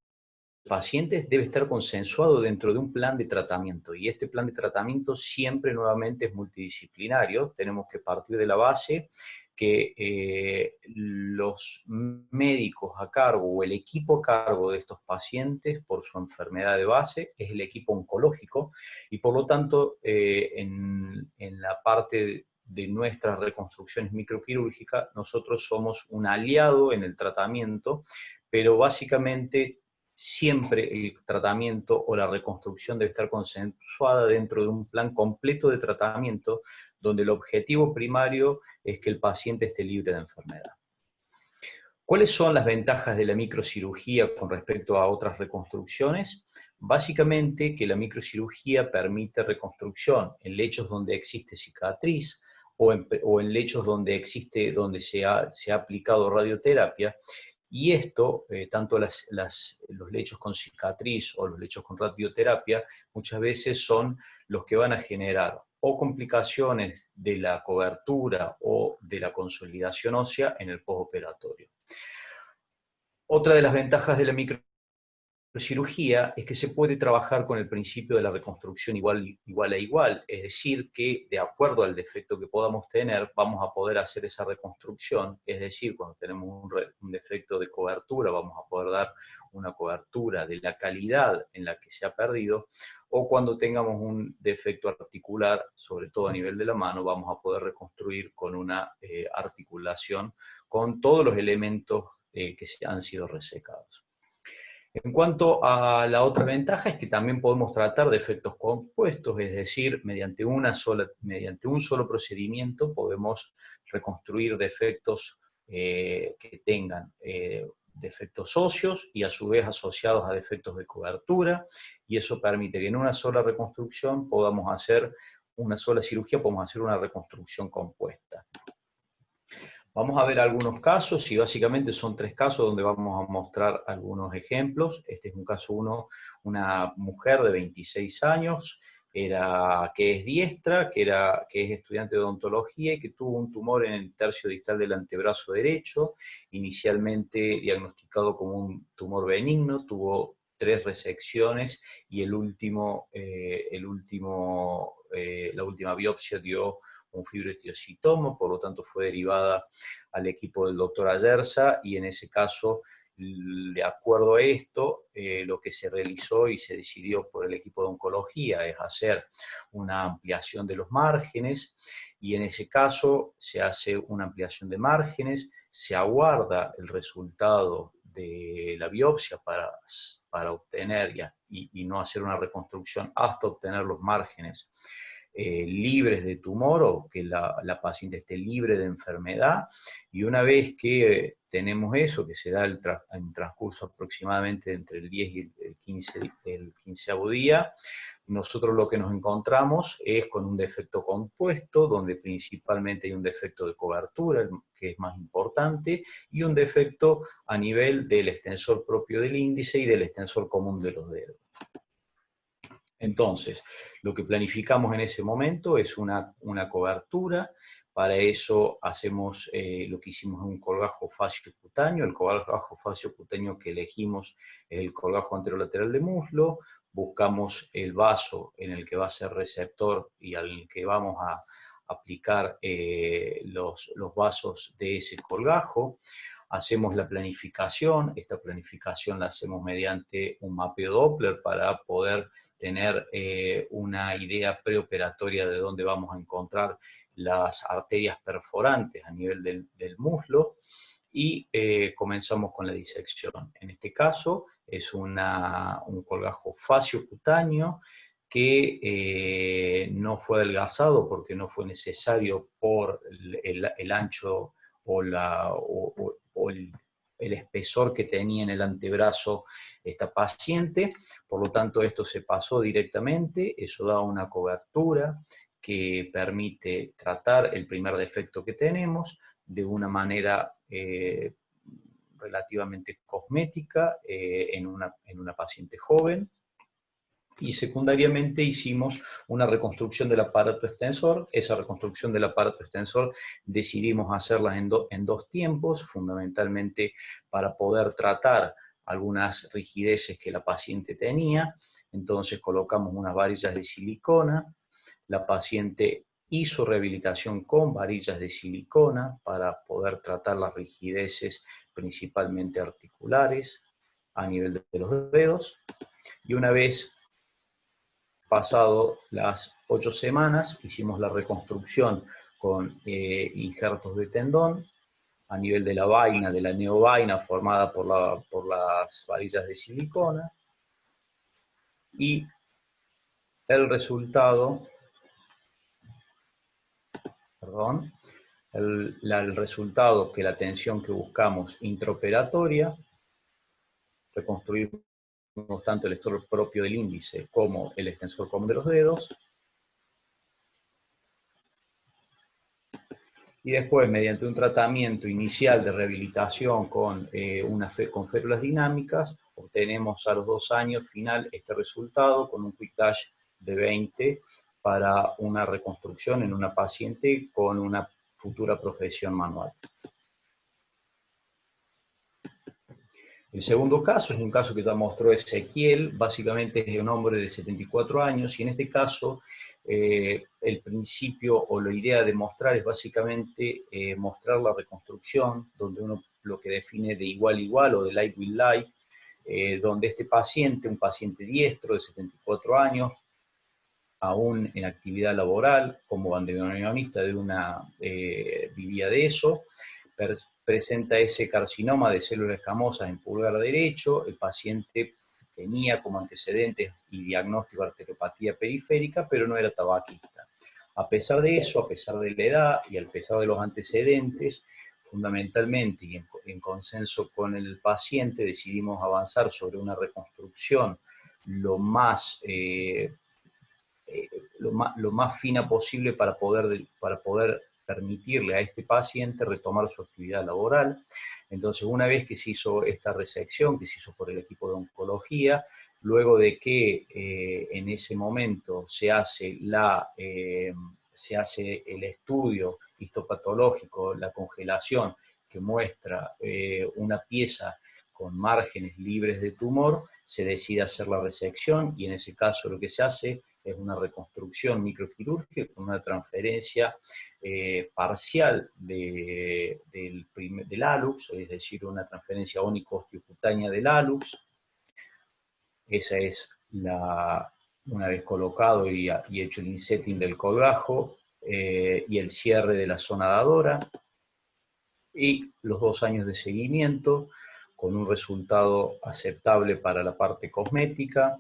S5: pacientes debe estar consensuado dentro de un plan de tratamiento, y este plan de tratamiento siempre nuevamente es multidisciplinario. Tenemos que partir de la base que los médicos a cargo o el equipo a cargo de estos pacientes por su enfermedad de base es el equipo oncológico, y por lo tanto en la parte de nuestras reconstrucciones microquirúrgicas nosotros somos un aliado en el tratamiento, pero básicamente siempre el tratamiento o la reconstrucción debe estar consensuada dentro de un plan completo de tratamiento donde el objetivo primario es que el paciente esté libre de enfermedad. ¿Cuáles son las ventajas de la microcirugía con respecto a otras reconstrucciones? Básicamente que la microcirugía permite reconstrucción en lechos donde existe cicatriz o en lechos donde se ha aplicado radioterapia. Y esto, tanto los lechos con cicatriz o los lechos con radioterapia, muchas veces son los que van a generar o complicaciones de la cobertura o de la consolidación ósea en el postoperatorio. Otra de las ventajas de la microcirugía es que se puede trabajar con el principio de la reconstrucción igual a igual, es decir, que de acuerdo al defecto que podamos tener, vamos a poder hacer esa reconstrucción, es decir, cuando tenemos un defecto de cobertura, vamos a poder dar una cobertura de la calidad en la que se ha perdido, o cuando tengamos un defecto articular, sobre todo a nivel de la mano, vamos a poder reconstruir con una articulación con todos los elementos que han sido resecados. En cuanto a la otra ventaja es que también podemos tratar defectos compuestos, es decir, mediante un solo procedimiento podemos reconstruir defectos que tengan defectos óseos y a su vez asociados a defectos de cobertura, y eso permite que en una sola reconstrucción podamos hacer una sola cirugía, podemos hacer una reconstrucción compuesta. Vamos a ver algunos casos, y básicamente son 3 casos donde vamos a mostrar algunos ejemplos. Este es un caso 1, una mujer de 26 años, que es diestra, que es estudiante de odontología y que tuvo un tumor en el tercio distal del antebrazo derecho, inicialmente diagnosticado como un tumor benigno, tuvo 3 resecciones y la última biopsia dio un fibrohistiocytoma, por lo tanto fue derivada al equipo del doctor Ayerza, y en ese caso, de acuerdo a esto, lo que se realizó y se decidió por el equipo de oncología es hacer una ampliación de los márgenes, y en ese caso se hace una ampliación de márgenes, se aguarda el resultado de la biopsia para obtener y no hacer una reconstrucción hasta obtener los márgenes libres de tumor o que la paciente esté libre de enfermedad. Y una vez que tenemos eso, que se da en transcurso aproximadamente entre el 10 y el 15º día, nosotros lo que nos encontramos es con un defecto compuesto, donde principalmente hay un defecto de cobertura, que es más importante, y un defecto a nivel del extensor propio del índice y del extensor común de los dedos. Entonces, lo que planificamos en ese momento es una cobertura. Para eso hacemos lo que hicimos un colgajo faciocutáneo. El colgajo faciocutáneo que elegimos es el colgajo anterolateral de muslo. Buscamos el vaso en el que va a ser receptor y al que vamos a aplicar los vasos de ese colgajo. Hacemos la planificación. Esta planificación la hacemos mediante un mapeo Doppler para poder tener una idea preoperatoria de dónde vamos a encontrar las arterias perforantes a nivel del muslo, y comenzamos con la disección. En este caso es un colgajo faciocutáneo que no fue adelgazado porque no fue necesario por el ancho o el espesor que tenía en el antebrazo esta paciente. Por lo tanto, esto se pasó directamente. Eso da una cobertura que permite tratar el primer defecto que tenemos de una manera relativamente cosmética en una paciente joven. Y secundariamente hicimos una reconstrucción del aparato extensor. Esa reconstrucción del aparato extensor decidimos hacerla en dos tiempos, fundamentalmente para poder tratar algunas rigideces que la paciente tenía. Entonces colocamos unas varillas de silicona. La paciente hizo rehabilitación con varillas de silicona para poder tratar las rigideces principalmente articulares a nivel de los dedos. Y una vez pasado las 8 semanas, hicimos la reconstrucción con injertos de tendón a nivel de la vaina, de la neovaina formada por las varillas de silicona. Y el resultado, el resultado que la tensión que buscamos intraoperatoria, reconstruir tanto el extensor propio del índice como el extensor común de los dedos, y después mediante un tratamiento inicial de rehabilitación con férulas dinámicas, obtenemos a los 2 años final este resultado con un quick dash de 20 para una reconstrucción en una paciente con una futura profesión manual. El segundo caso es un caso que ya mostró Ezequiel. Básicamente es un hombre de 74 años, y en este caso el principio o la idea de mostrar es básicamente mostrar la reconstrucción, donde uno lo que define de igual a igual o de like with like, donde este paciente, un paciente diestro de 74 años, aún en actividad laboral, como bandoneonista vivía de eso, presenta ese carcinoma de células escamosas en pulgar derecho. El paciente tenía como antecedentes y diagnóstico arteriopatía periférica, pero no era tabaquista. A pesar de eso, a pesar de la edad y a pesar de los antecedentes, fundamentalmente y en consenso con el paciente, decidimos avanzar sobre una reconstrucción lo más fina posible para poder permitirle a este paciente retomar su actividad laboral. Entonces, una vez que se hizo esta resección, que se hizo por el equipo de oncología, luego de que en ese momento se hace el estudio histopatológico, la congelación, que muestra una pieza con márgenes libres de tumor, se decide hacer la resección, y en ese caso lo que se hace es una reconstrucción microquirúrgica con una transferencia parcial del hallux, es decir, una transferencia ónico-osteocutánea del hallux. Esa es una vez colocado y hecho el insetting del colgajo y el cierre de la zona dadora, y los 2 años de seguimiento con un resultado aceptable para la parte cosmética.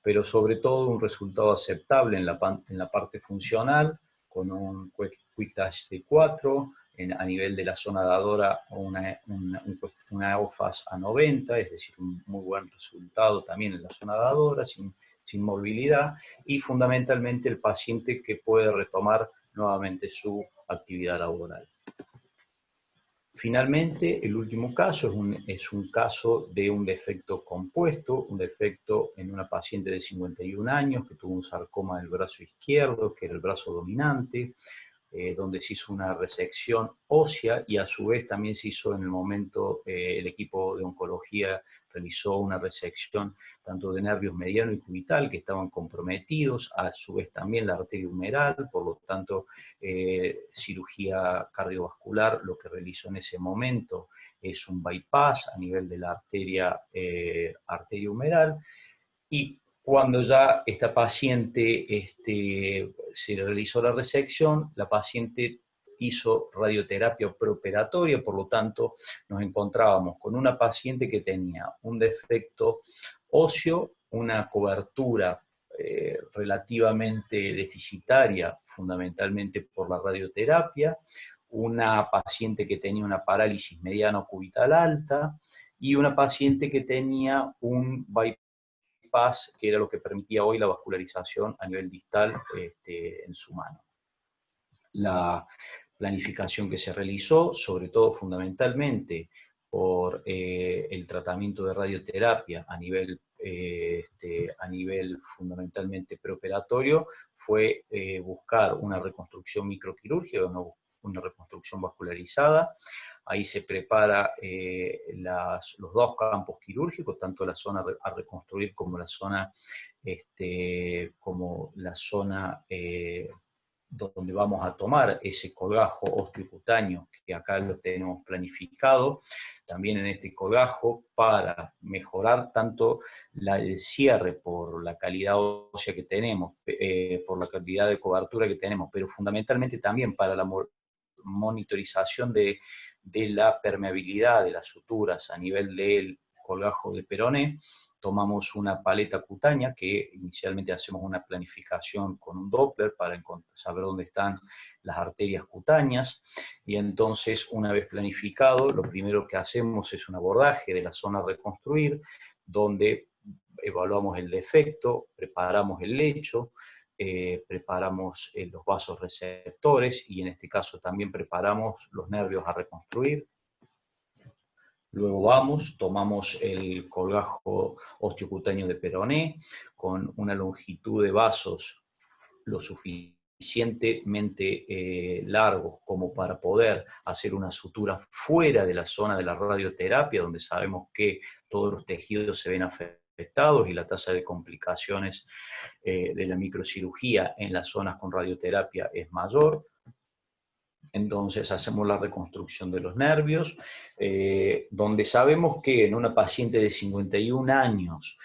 S5: pero sobre todo un resultado aceptable en la parte funcional, con un Quick Touch de 4, a nivel de la zona dadora una OFAS a 90, es decir, un muy buen resultado también en la zona dadora, sin movilidad, y fundamentalmente el paciente que puede retomar nuevamente su actividad laboral. Finalmente, el último caso es un caso de un defecto compuesto, un defecto en una paciente de 51 años que tuvo un sarcoma del brazo izquierdo, que era el brazo dominante, donde se hizo una resección ósea y a su vez también se hizo en el momento, el equipo de oncología realizó una resección tanto de nervios mediano y cubital que estaban comprometidos, a su vez también la arteria humeral, por lo tanto cirugía cardiovascular, lo que realizó en ese momento es un bypass a nivel de la arteria humeral, y cuando ya esta paciente se realizó la resección, la paciente hizo radioterapia preoperatoria, por lo tanto nos encontrábamos con una paciente que tenía un defecto óseo, una cobertura relativamente deficitaria, fundamentalmente por la radioterapia, una paciente que tenía una parálisis mediano-cubital alta y una paciente que tenía un bypass, que era lo que permitía hoy la vascularización a nivel distal en su mano. La planificación que se realizó, sobre todo fundamentalmente por el tratamiento de radioterapia a nivel fundamentalmente preoperatorio, fue buscar una reconstrucción microquirúrgica, una reconstrucción vascularizada. Ahí se prepara los dos campos quirúrgicos, tanto la zona a reconstruir como la zona donde vamos a tomar ese colgajo osteocutáneo, que acá lo tenemos planificado, también en este colgajo, para mejorar tanto el cierre por la calidad ósea que tenemos, por la cantidad de cobertura que tenemos, pero fundamentalmente también para la monitorización de la permeabilidad de las suturas a nivel del colgajo de peroné. Tomamos una paleta cutánea, que inicialmente hacemos una planificación con un Doppler para saber dónde están las arterias cutáneas, y entonces una vez planificado, lo primero que hacemos es un abordaje de la zona a reconstruir, donde evaluamos el defecto, preparamos el lecho, preparamos los vasos receptores, y en este caso también preparamos los nervios a reconstruir. Luego tomamos el colgajo osteocutáneo de peroné con una longitud de vasos lo suficientemente largos como para poder hacer una sutura fuera de la zona de la radioterapia, donde sabemos que todos los tejidos se ven afectados y la tasa de complicaciones de la microcirugía en las zonas con radioterapia es mayor. Entonces hacemos la reconstrucción de los nervios, donde sabemos que en una paciente de 51 años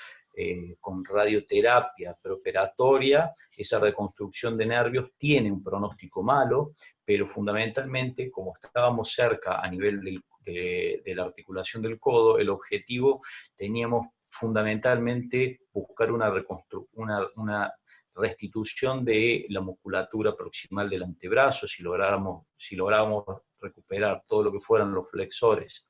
S5: con radioterapia preoperatoria, esa reconstrucción de nervios tiene un pronóstico malo, pero fundamentalmente, como estábamos cerca a nivel de la articulación del codo, el objetivo teníamos fundamentalmente buscar una restitución de la musculatura proximal del antebrazo, si lográramos recuperar todo lo que fueran los flexores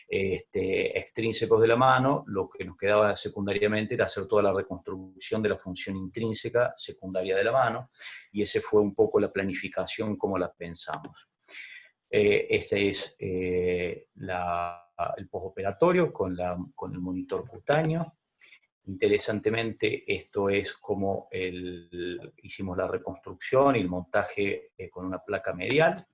S5: extrínsecos de la mano, lo que nos quedaba secundariamente era hacer toda la reconstrucción de la función intrínseca secundaria de la mano, y esa fue un poco la planificación como la pensamos. Este es el postoperatorio con el monitor cutáneo. Interesantemente, esto es como hicimos la reconstrucción y el montaje con una placa medial.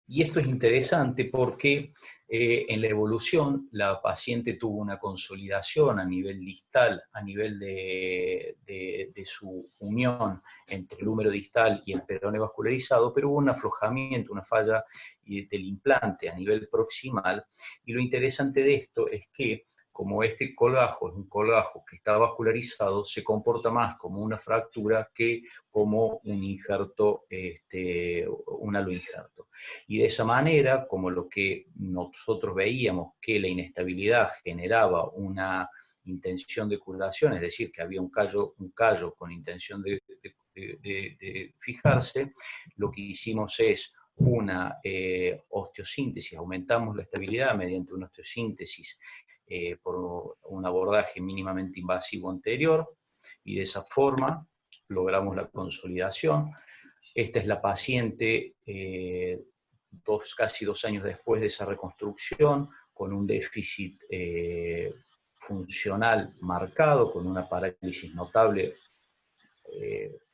S5: Y esto es interesante porque en la evolución la paciente tuvo una consolidación a nivel distal, a nivel de su unión entre el húmero distal y el peroné vascularizado, pero hubo un aflojamiento, una falla del implante a nivel proximal. Y lo interesante de esto es que, como este colgajo es un colgajo que está vascularizado, se comporta más como una fractura que como un injerto, un aloinjerto. Y de esa manera, como lo que nosotros veíamos que la inestabilidad generaba una intención de curación, es decir, que había un callo con intención de fijarse, lo que hicimos es una osteosíntesis, aumentamos la estabilidad mediante una osteosíntesis por un abordaje mínimamente invasivo anterior, y de esa forma logramos la consolidación. Esta es la paciente casi 2 años después de esa reconstrucción, con un déficit funcional marcado, con una parálisis notable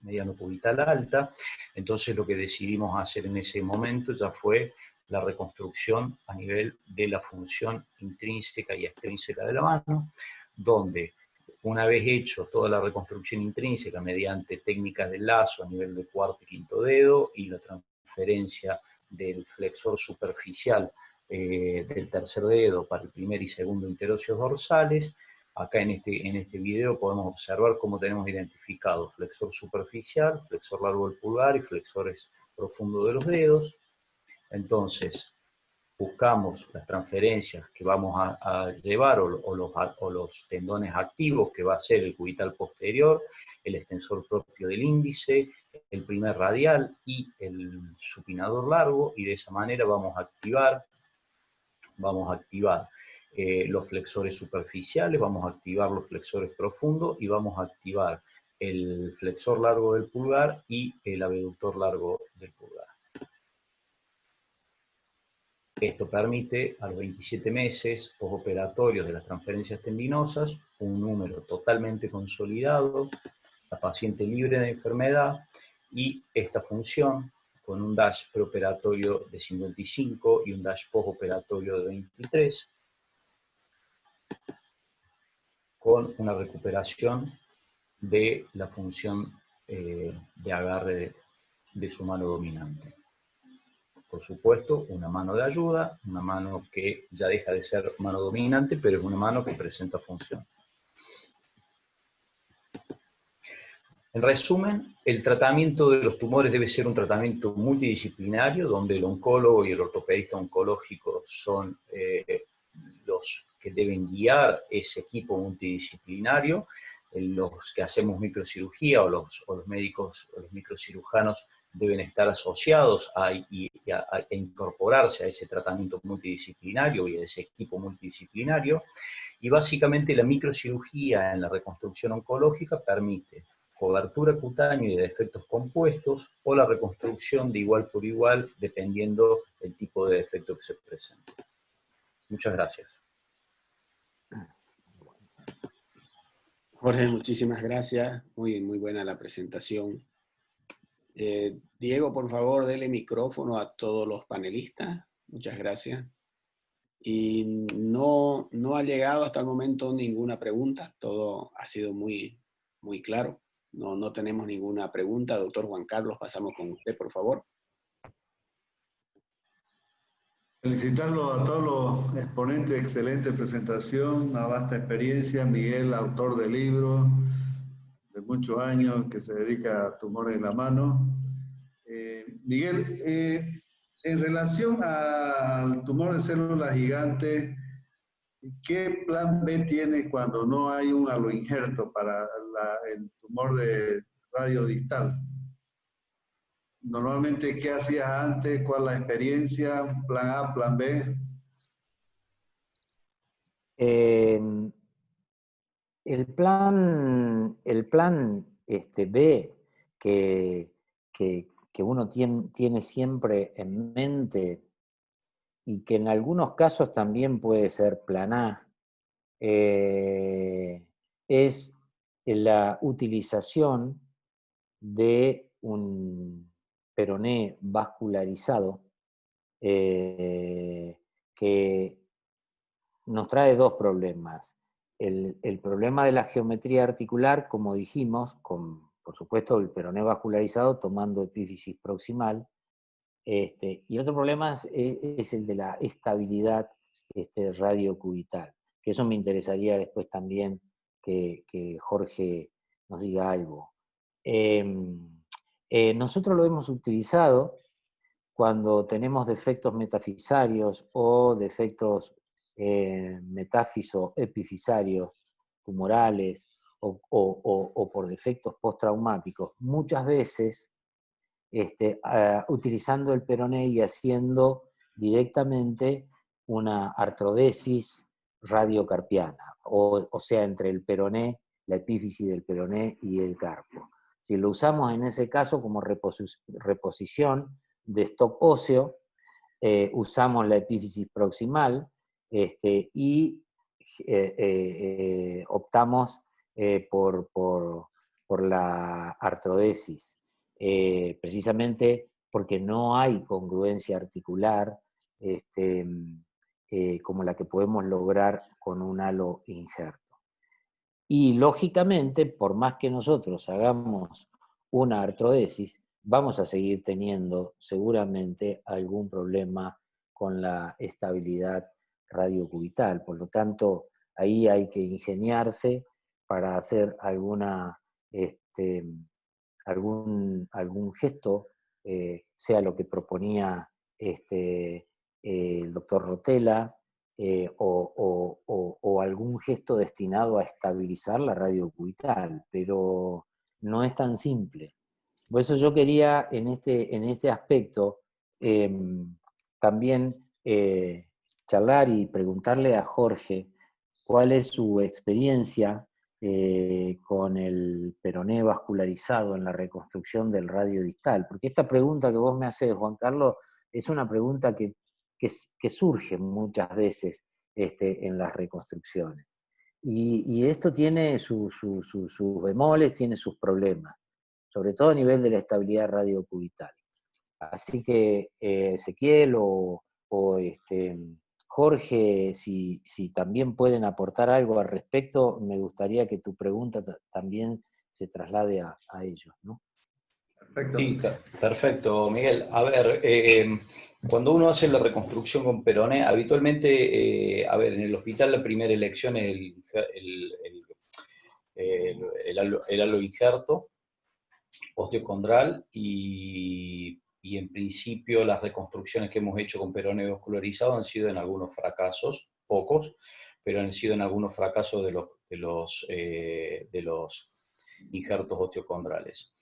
S5: mediano cubital alta. Entonces lo que decidimos hacer en ese momento ya fue la reconstrucción a nivel de la función intrínseca y extrínseca de la mano, donde una vez hecho toda la reconstrucción intrínseca mediante técnicas de lazo a nivel de cuarto y quinto dedo y la transferencia del flexor superficial del tercer dedo para el primer y segundo interóseos dorsales, acá en este video podemos observar cómo tenemos identificado flexor superficial, flexor largo del pulgar y flexores profundos de los dedos. Entonces, buscamos las transferencias que vamos a llevar o los tendones activos, que va a ser el cubital posterior, el extensor propio del índice, el primer radial y el supinador largo, y de esa manera vamos a activar los flexores superficiales, vamos a activar los flexores profundos y vamos a activar el flexor largo del pulgar y el abductor largo del pulgar. Esto permite a los 27 meses posoperatorios de las transferencias tendinosas un número totalmente consolidado, la paciente libre de enfermedad, y esta función con un dash preoperatorio de 55 y un dash postoperatorio de 23, con una recuperación de la función de agarre de su mano dominante. Por supuesto, una mano de ayuda, una mano que ya deja de ser mano dominante, pero es una mano que presenta función. En resumen, el tratamiento de los tumores debe ser un tratamiento multidisciplinario, donde el oncólogo y el ortopedista oncológico son los que deben guiar ese equipo multidisciplinario. Los que hacemos microcirugía o los médicos o los microcirujanos deben estar asociados e incorporarse a ese tratamiento multidisciplinario y a ese equipo multidisciplinario. Y básicamente la microcirugía en la reconstrucción oncológica permite cobertura cutánea y de defectos compuestos, o la reconstrucción de igual por igual, dependiendo del tipo de defecto que se presente. Muchas gracias.
S3: Jorge, muchísimas gracias. Muy buena la presentación. Diego, por favor, dele micrófono a todos los panelistas. Muchas gracias. Y no ha llegado hasta el momento ninguna pregunta. Todo ha sido muy claro. No tenemos ninguna pregunta. Doctor Juan Carlos, pasamos con usted, por favor.
S1: Felicitarlo a todos los exponentes, excelente presentación, una vasta experiencia. Miguel, autor de libros de muchos años que se dedica a tumores en la mano. Miguel, en relación al tumor de células gigantes, ¿qué plan B tiene cuando no hay un aloinjerto para el tumor de radio distal? Normalmente, ¿qué hacías antes? ¿Cuál es la experiencia? ¿Plan A, plan B?
S4: El plan B que uno tiene siempre en mente, y que en algunos casos también puede ser plan A, es la utilización de un peroné vascularizado que nos trae dos problemas. El problema de la geometría articular, como dijimos, por supuesto el peroné vascularizado tomando epífisis proximal, y el otro problema es el de la estabilidad radiocubital, que eso me interesaría después también que Jorge nos diga algo. Nosotros lo hemos utilizado cuando tenemos defectos metafisarios o defectos metáfiso-epifisarios tumorales o por defectos postraumáticos, muchas veces utilizando el peroné y haciendo directamente una artrodesis radiocarpiana, o sea, entre el peroné, la epífisis del peroné y el carpo. Si lo usamos en ese caso como reposición de stock óseo, usamos la epífisis proximal y optamos por la artrodesis, precisamente porque no hay congruencia articular como la que podemos lograr con un halo injerto. Y lógicamente, por más que nosotros hagamos una artrodesis, vamos a seguir teniendo seguramente algún problema con la estabilidad radiocubital. Por lo tanto, ahí hay que ingeniarse para hacer algún gesto, sea lo que proponía el doctor Rotella, o algún gesto destinado a estabilizar la radiocubital, pero no es tan simple. Por eso yo quería en este aspecto también charlar y preguntarle a Jorge cuál es su experiencia con el peroné vascularizado en la reconstrucción del radio distal, porque esta pregunta que vos me haces, Juan Carlos, es una pregunta que surge muchas veces en las reconstrucciones. Y esto tiene sus bemoles, tiene sus problemas, sobre todo a nivel de la estabilidad radiocubital. Así que Ezequiel o Jorge, si también pueden aportar algo al respecto, me gustaría que tu pregunta también se traslade a ellos, ¿no?
S1: Perfecto.
S5: Sí, perfecto, Miguel. A ver, cuando uno hace la reconstrucción con peroné, habitualmente, en el hospital la primera elección es el halo injerto osteocondral y en principio las reconstrucciones que hemos hecho con peroné vascularizado han sido en algunos fracasos, pocos, pero han sido en algunos fracasos de los injertos osteocondrales.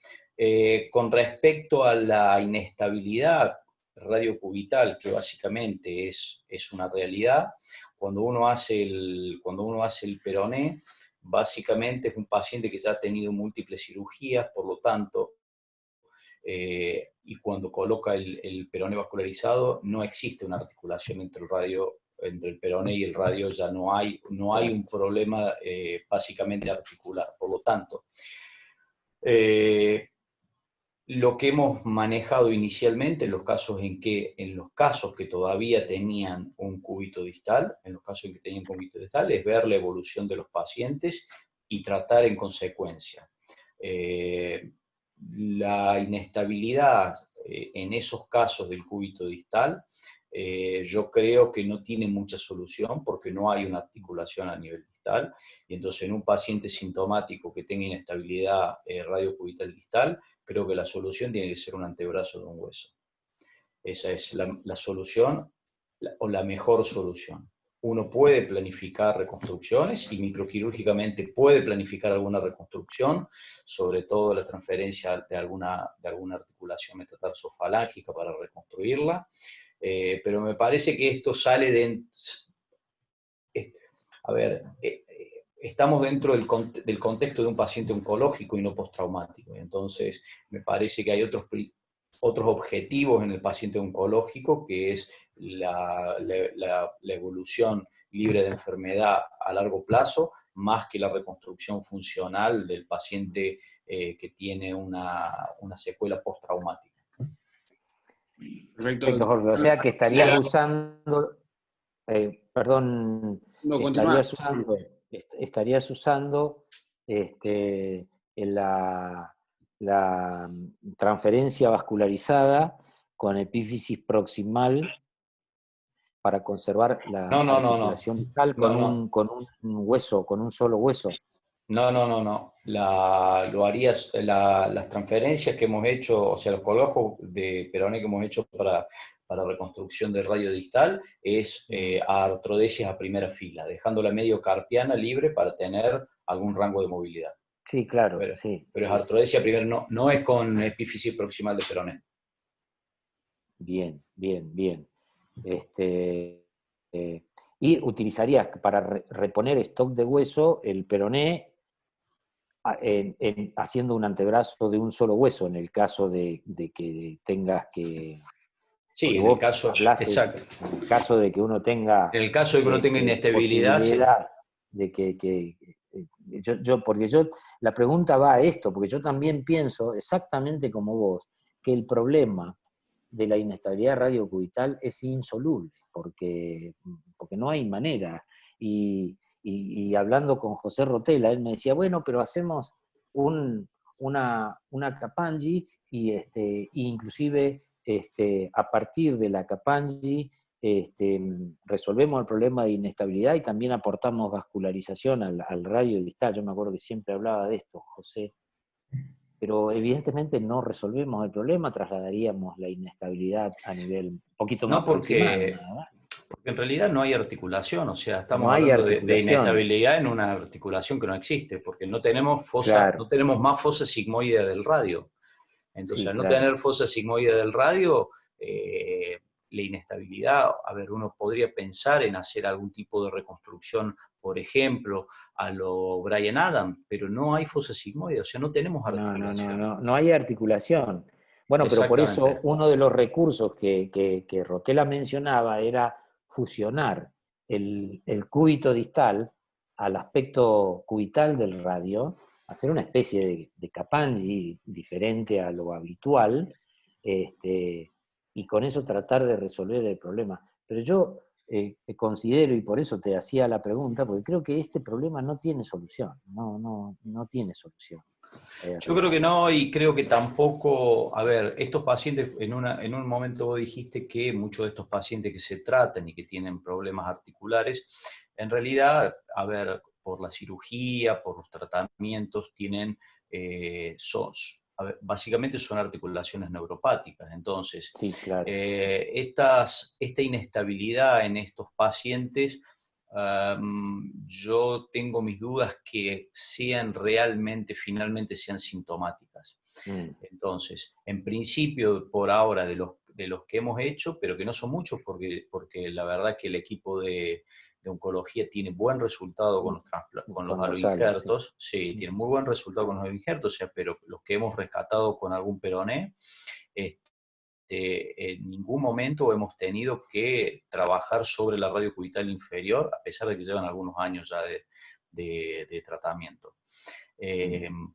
S5: Con respecto a la inestabilidad radiocubital, que básicamente es una realidad, cuando uno hace el peroné, básicamente es un paciente que ya ha tenido múltiples cirugías, por lo tanto, y cuando coloca el peroné vascularizado, no existe una articulación entre el peroné y el radio, ya no hay un problema básicamente articular. Por lo tanto, lo que hemos manejado inicialmente en los casos que todavía tenían un cúbito distal, es ver la evolución de los pacientes y tratar en consecuencia. La inestabilidad en esos casos del cúbito distal, yo creo que no tiene mucha solución porque no hay una articulación a nivel distal, y entonces en un paciente sintomático que tenga inestabilidad radiocubital distal, creo que la solución tiene que ser un antebrazo de un hueso. Esa es la solución o la mejor solución. Uno puede planificar reconstrucciones y microquirúrgicamente puede planificar alguna reconstrucción, sobre todo la transferencia de alguna articulación metatarsofalángica para reconstruirla, pero me parece que esto sale de... estamos dentro del contexto de un paciente oncológico y no postraumático, entonces me parece que hay otros objetivos en el paciente oncológico, que es la evolución libre de enfermedad a largo plazo, más que la reconstrucción funcional del paciente que tiene una secuela postraumática.
S4: Perfecto, Jorge. O sea que estarías usando, estarías usando la transferencia vascularizada con epífisis proximal para conservar la articulación distal con un hueso, con un solo hueso.
S5: No. Lo harías, las transferencias que hemos hecho, o sea, los colgajos de peroné que hemos hecho para reconstrucción del radio distal, es artrodesis a primera fila, dejando la mediocarpiana libre para tener algún rango de movilidad.
S4: Sí, claro,
S5: Pero,
S4: sí.
S5: pero
S4: Sí.
S5: es artrodesia primero, no es con epífisis proximal de peroné.
S4: Bien, bien, bien. Y utilizarías para reponer stock de hueso el peroné haciendo un antebrazo de un solo hueso, en el caso de que tengas que...
S5: Sí,
S4: Porque
S5: en el
S4: vos
S5: caso,
S4: hablaste,
S5: exacto.
S4: en el caso de que uno tenga
S5: En el caso de que uno tenga inestabilidad,
S4: posibilidad de porque la pregunta va a esto, porque yo también pienso exactamente como vos, que el problema de la inestabilidad radiocubital es insoluble, porque no hay manera. Y hablando con José Rotela, él me decía, bueno, pero hacemos una Kapanji y inclusive a partir de la Kapanji resolvemos el problema de inestabilidad y también aportamos vascularización al radio distal. Yo me acuerdo que siempre hablaba de esto, José. Pero evidentemente no resolvemos el problema, trasladaríamos la inestabilidad a nivel un poquito más
S5: no
S4: proximal,
S5: porque
S4: nada más.
S5: Porque en realidad no hay articulación, o sea,
S4: No
S5: estamos
S4: hay
S5: hablando de
S4: articulación,
S5: inestabilidad en una articulación que no existe, porque no tenemos no
S4: claro,
S5: tenemos más fosa sigmoide del radio. Entonces,
S4: sí,
S5: al no
S4: claro.
S5: tener fosa sigmoide del radio, la inestabilidad, a ver, uno podría pensar en hacer algún tipo de reconstrucción, por ejemplo, a lo Bryan Adams, pero no hay fosa sigmoide, o sea, no tenemos articulación.
S4: No hay articulación. Bueno, pero por eso
S5: Exactamente.
S4: uno de los recursos que Rotela mencionaba era fusionar el cúbito distal al aspecto cubital del radio, hacer una especie de Kapanji diferente a lo habitual, y con eso tratar de resolver el problema. Pero yo considero, y por eso te hacía la pregunta, porque creo que este problema no tiene solución, no tiene solución.
S5: Yo creo que no, y creo que tampoco, a ver, estos pacientes, en un momento vos dijiste que muchos de estos pacientes que se tratan y que tienen problemas articulares, en realidad, a ver, por la cirugía, por los tratamientos, tienen, básicamente son articulaciones neuropáticas. Entonces,
S4: Sí, claro.
S5: esta inestabilidad en estos pacientes, yo tengo mis dudas que sean realmente, finalmente sean sintomáticas. Entonces, en principio, por ahora, de los que hemos hecho, pero que no son muchos, porque la verdad que el equipo de oncología tiene buen resultado con los aloinjertos, sí, tiene muy buen resultado con los aloinjertos, o sea, pero los que hemos rescatado con algún peroné, en ningún momento hemos tenido que trabajar sobre la radio cubital inferior, a pesar de que llevan algunos años ya de tratamiento.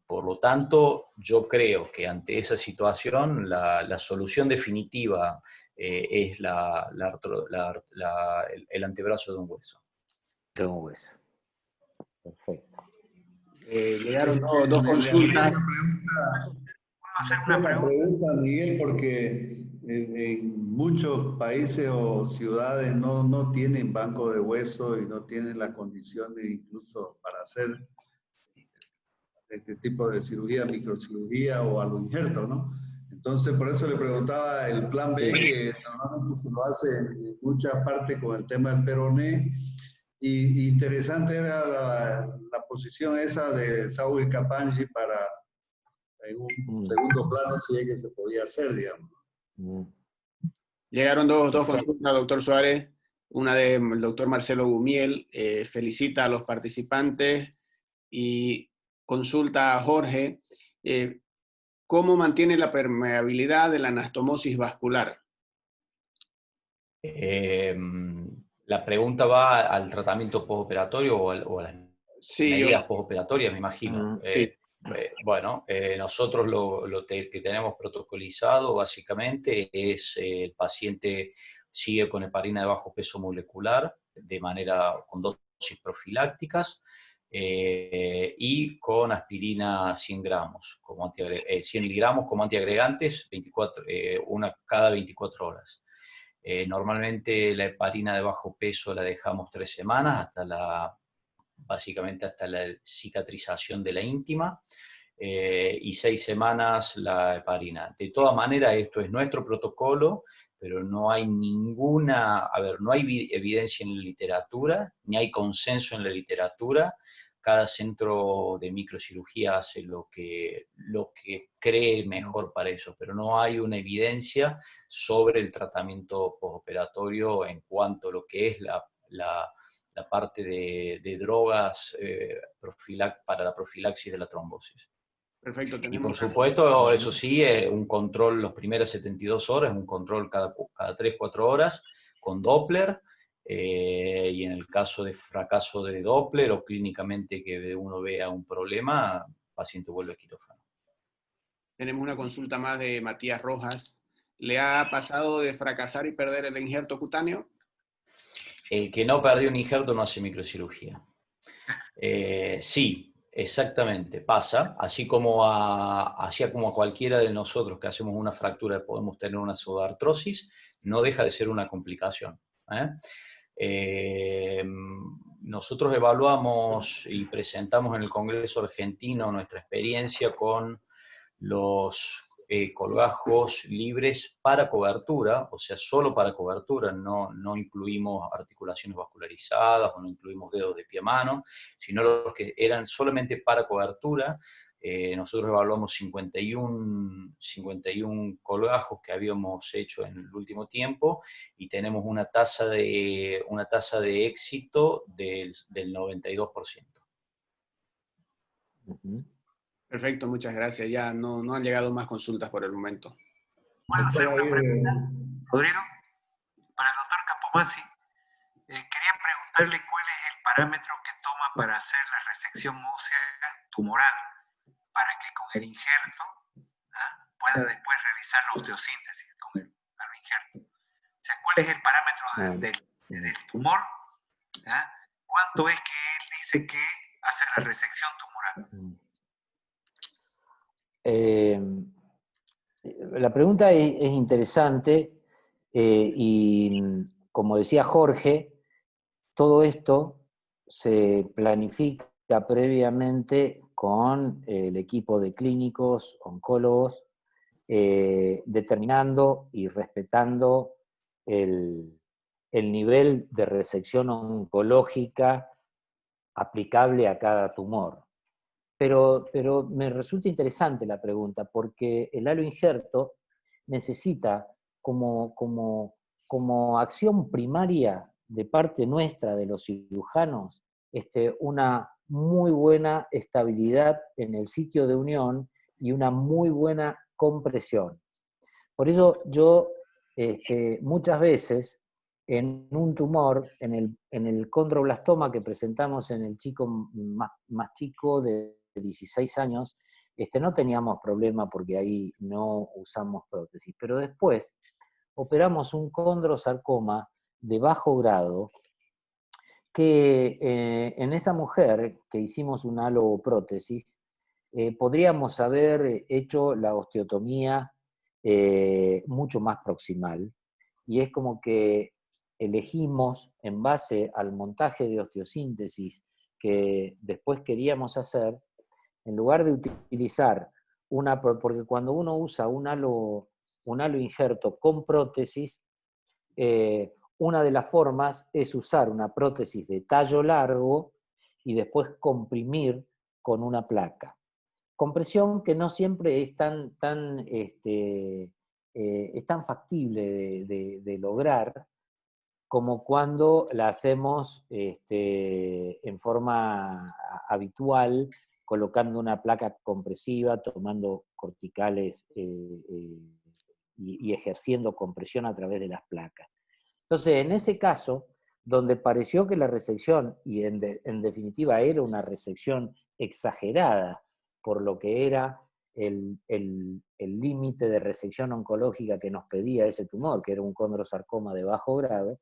S5: Por lo tanto, yo creo que ante esa situación la solución definitiva es el antebrazo de un hueso.
S4: De un hueso. Perfecto.
S3: Llegaron dos consultas.
S1: Hacer una pregunta, Miguel, porque en muchos países o ciudades no tienen banco de hueso y no tienen las condiciones incluso para hacer este tipo de cirugía, microcirugía o algo injerto, ¿no? Entonces, por eso le preguntaba el plan B, que normalmente se lo hace en muchas partes con el tema del peroné. Y interesante era la posición esa de Saúl Kapanji para en un segundo plano, si es que se podía hacer, digamos.
S3: Llegaron dos consultas, doctor Suárez. Una del doctor Marcelo Gumiel, felicita a los participantes y consulta a Jorge, ¿cómo mantiene la permeabilidad de la anastomosis vascular?
S5: La pregunta va al tratamiento postoperatorio o a las medidas postoperatorias, me imagino.
S3: Sí.
S5: Bueno, nosotros lo que tenemos protocolizado básicamente es el paciente sigue con heparina de bajo peso molecular con dosis profilácticas y con aspirina 100 gramos, 100 miligramos como antiagregantes cada 24 horas. Normalmente la heparina de bajo peso la dejamos 3 semanas básicamente hasta la cicatrización de la íntima, y 6 semanas la heparina. De todas maneras, esto es nuestro protocolo, pero no hay no hay evidencia en la literatura, ni hay consenso en la literatura cada centro de microcirugía hace lo que cree mejor para eso, pero no hay una evidencia sobre el tratamiento postoperatorio en cuanto a lo que es la parte de drogas para la profilaxis de la trombosis.
S3: Perfecto.
S5: Y por supuesto, eso sí, un control las primeras 72 horas, un control cada 3-4 horas con Doppler, y en el caso de fracaso de Doppler o clínicamente que uno vea un problema, el paciente vuelve a quirófano.
S3: Tenemos una consulta más de Matías Rojas. ¿Le ha pasado de fracasar y perder el injerto cutáneo?
S5: El que no perdió un injerto no hace microcirugía. Sí, exactamente, pasa. Así como a cualquiera de nosotros que hacemos una fractura podemos tener una pseudoartrosis, no deja de ser una complicación. Nosotros evaluamos y presentamos en el Congreso Argentino nuestra experiencia con los colgajos libres para cobertura, o sea, solo para cobertura, no incluimos articulaciones vascularizadas o no incluimos dedos de pie-mano, sino los que eran solamente para cobertura. Nosotros evaluamos 51 colgajos que habíamos hecho en el último tiempo y tenemos una tasa de éxito del 92%.
S3: Perfecto, muchas gracias. Ya no han llegado más consultas por el momento.
S6: ¿Puedo hacer una pregunta, Rodrigo? Para el doctor Capomazzi, quería preguntarle cuál es el parámetro que toma para hacer la resección ósea tumoral, para que con el injerto pueda después realizar la osteosíntesis con el injerto. O sea, ¿cuál es el parámetro del tumor? ¿Cuánto es que él dice que hace la resección tumoral?
S4: La pregunta es interesante y como decía Jorge, todo esto se planifica previamente con el equipo de clínicos, oncólogos, determinando y respetando el nivel de resección oncológica aplicable a cada tumor. Pero me resulta interesante la pregunta, porque el aloinjerto necesita como acción primaria de parte nuestra, de los cirujanos, una muy buena estabilidad en el sitio de unión y una muy buena compresión. Por eso yo muchas veces en un tumor, en el condroblastoma que presentamos en el chico más chico de 16 años, no teníamos problema porque ahí no usamos prótesis. Pero después operamos un condrosarcoma de bajo grado que en esa mujer que hicimos una aloprótesis, podríamos haber hecho la osteotomía mucho más proximal. Y es como que elegimos, en base al montaje de osteosíntesis que después queríamos hacer, en lugar de utilizar porque cuando uno usa un halo injerto con prótesis, una de las formas es usar una prótesis de tallo largo y después comprimir con una placa. Compresión que no siempre es tan factible de lograr como cuando la hacemos en forma habitual, colocando una placa compresiva, tomando corticales y ejerciendo compresión a través de las placas. Entonces, en ese caso, donde pareció que la resección, y en definitiva era una resección exagerada por lo que era el límite de resección oncológica que nos pedía ese tumor, que era un condrosarcoma de bajo grado,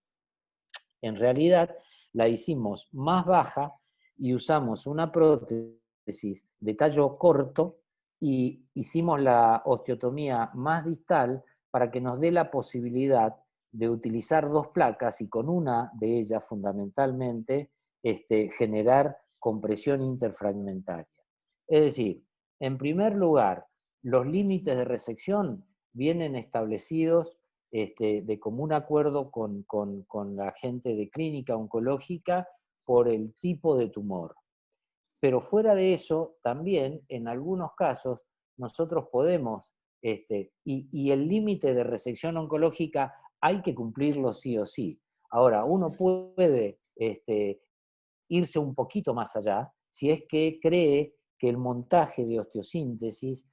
S4: en realidad la hicimos más baja y usamos una prótesis de tallo corto y hicimos la osteotomía más distal para que nos dé la posibilidad de utilizar dos placas y con una de ellas fundamentalmente generar compresión interfragmentaria. Es decir, en primer lugar, los límites de resección vienen establecidos de común acuerdo con la gente de clínica oncológica por el tipo de tumor. Pero fuera de eso, también en algunos casos nosotros podemos, y el límite de resección oncológica hay que cumplirlo sí o sí. Ahora, uno puede irse un poquito más allá si es que cree que el montaje de osteosíntesis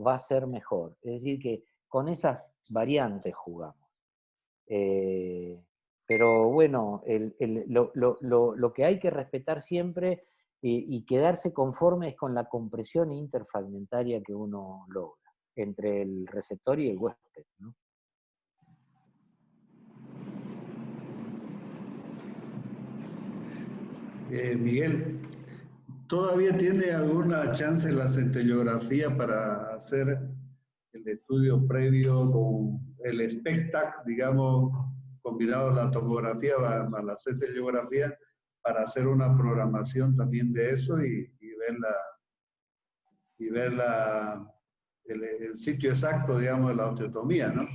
S4: va a ser mejor. Es decir, que con esas variantes jugamos. Pero bueno, lo que hay que respetar siempre y quedarse conforme es con la compresión interfragmentaria que uno logra entre el receptor y el huésped, ¿no?
S1: Miguel, ¿todavía tiene alguna chance la centellografía para hacer el estudio previo con el SPECTAC, digamos, combinado a la tomografía, a la centellografía, para hacer una programación también de eso y ver el sitio exacto, digamos, de la osteotomía, ¿no?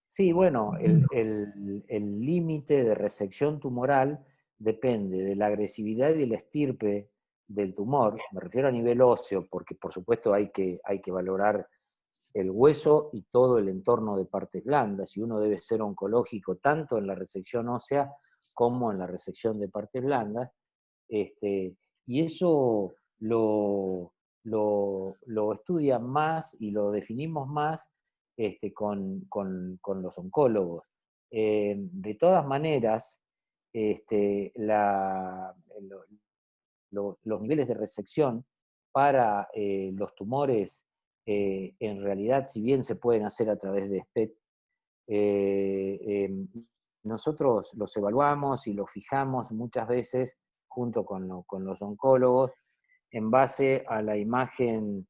S4: Sí, bueno, el límite de resección tumoral depende de la agresividad y la estirpe del tumor. Me refiero a nivel óseo, porque por supuesto hay que valorar el hueso y todo el entorno de partes blandas, y uno debe ser oncológico tanto en la resección ósea como en la resección de partes blandas. Y eso lo estudian más y lo definimos más con los oncólogos. De todas maneras, los niveles de resección para los tumores, en realidad, si bien se pueden hacer a través de SPECT, nosotros los evaluamos y los fijamos muchas veces junto con los oncólogos en base a la imagen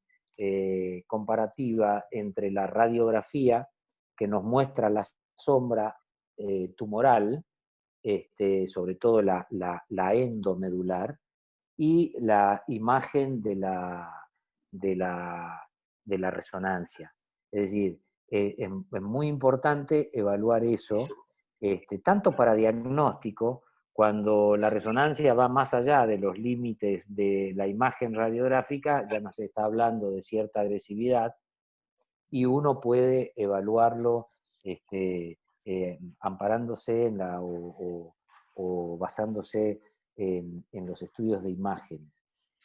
S4: comparativa entre la radiografía que nos muestra la sombra tumoral, sobre todo la endomedular, y la imagen de la resonancia. Es decir, es muy importante evaluar eso, tanto para diagnóstico, cuando la resonancia va más allá de los límites de la imagen radiográfica, ya nos está hablando de cierta agresividad, y uno puede evaluarlo amparándose o basándose en los estudios de imágenes.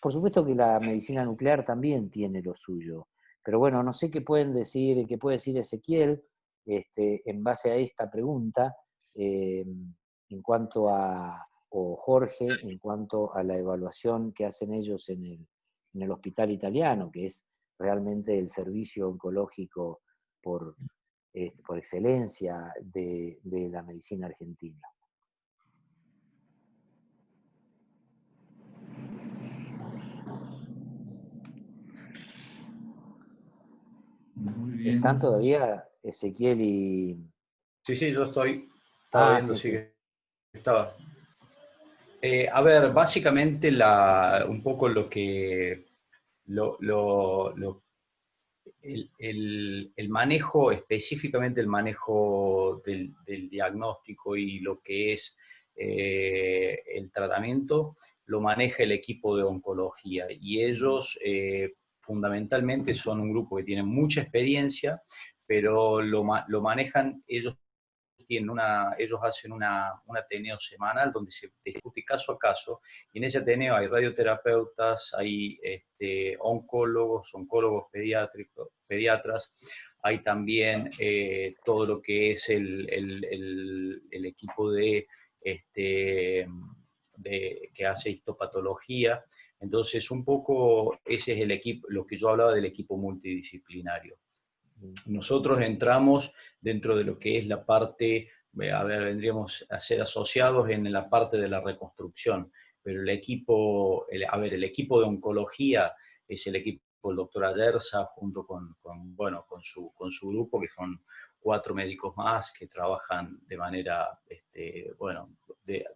S4: Por supuesto que la medicina nuclear también tiene lo suyo, pero bueno, no sé qué pueden decir, qué puede decir Ezequiel en base a esta pregunta, en cuanto a, o Jorge, en cuanto a la evaluación que hacen ellos en el hospital italiano, que es realmente el servicio oncológico por excelencia de la medicina argentina.
S1: Muy bien.
S4: ¿Están todavía Ezequiel y...?
S5: Sí, yo estaba viendo, sí que estaba. A ver, básicamente un poco lo que el manejo, específicamente el manejo del diagnóstico y lo que es el tratamiento, lo maneja el equipo de oncología, y ellos fundamentalmente son un grupo que tiene mucha experiencia, pero lo manejan ellos. Ellos hacen un ateneo semanal donde se discute caso a caso, y en ese ateneo hay radioterapeutas, hay oncólogos pediatras, hay también todo lo que es el equipo que hace histopatología. Entonces, un poco ese es el equipo, lo que yo hablaba del equipo multidisciplinario. Nosotros entramos dentro de lo que es la parte, vendríamos a ser asociados en la parte de la reconstrucción, pero el equipo de oncología es el equipo del doctor Ayerza, junto con su grupo, que son 4 médicos más que trabajan de manera, de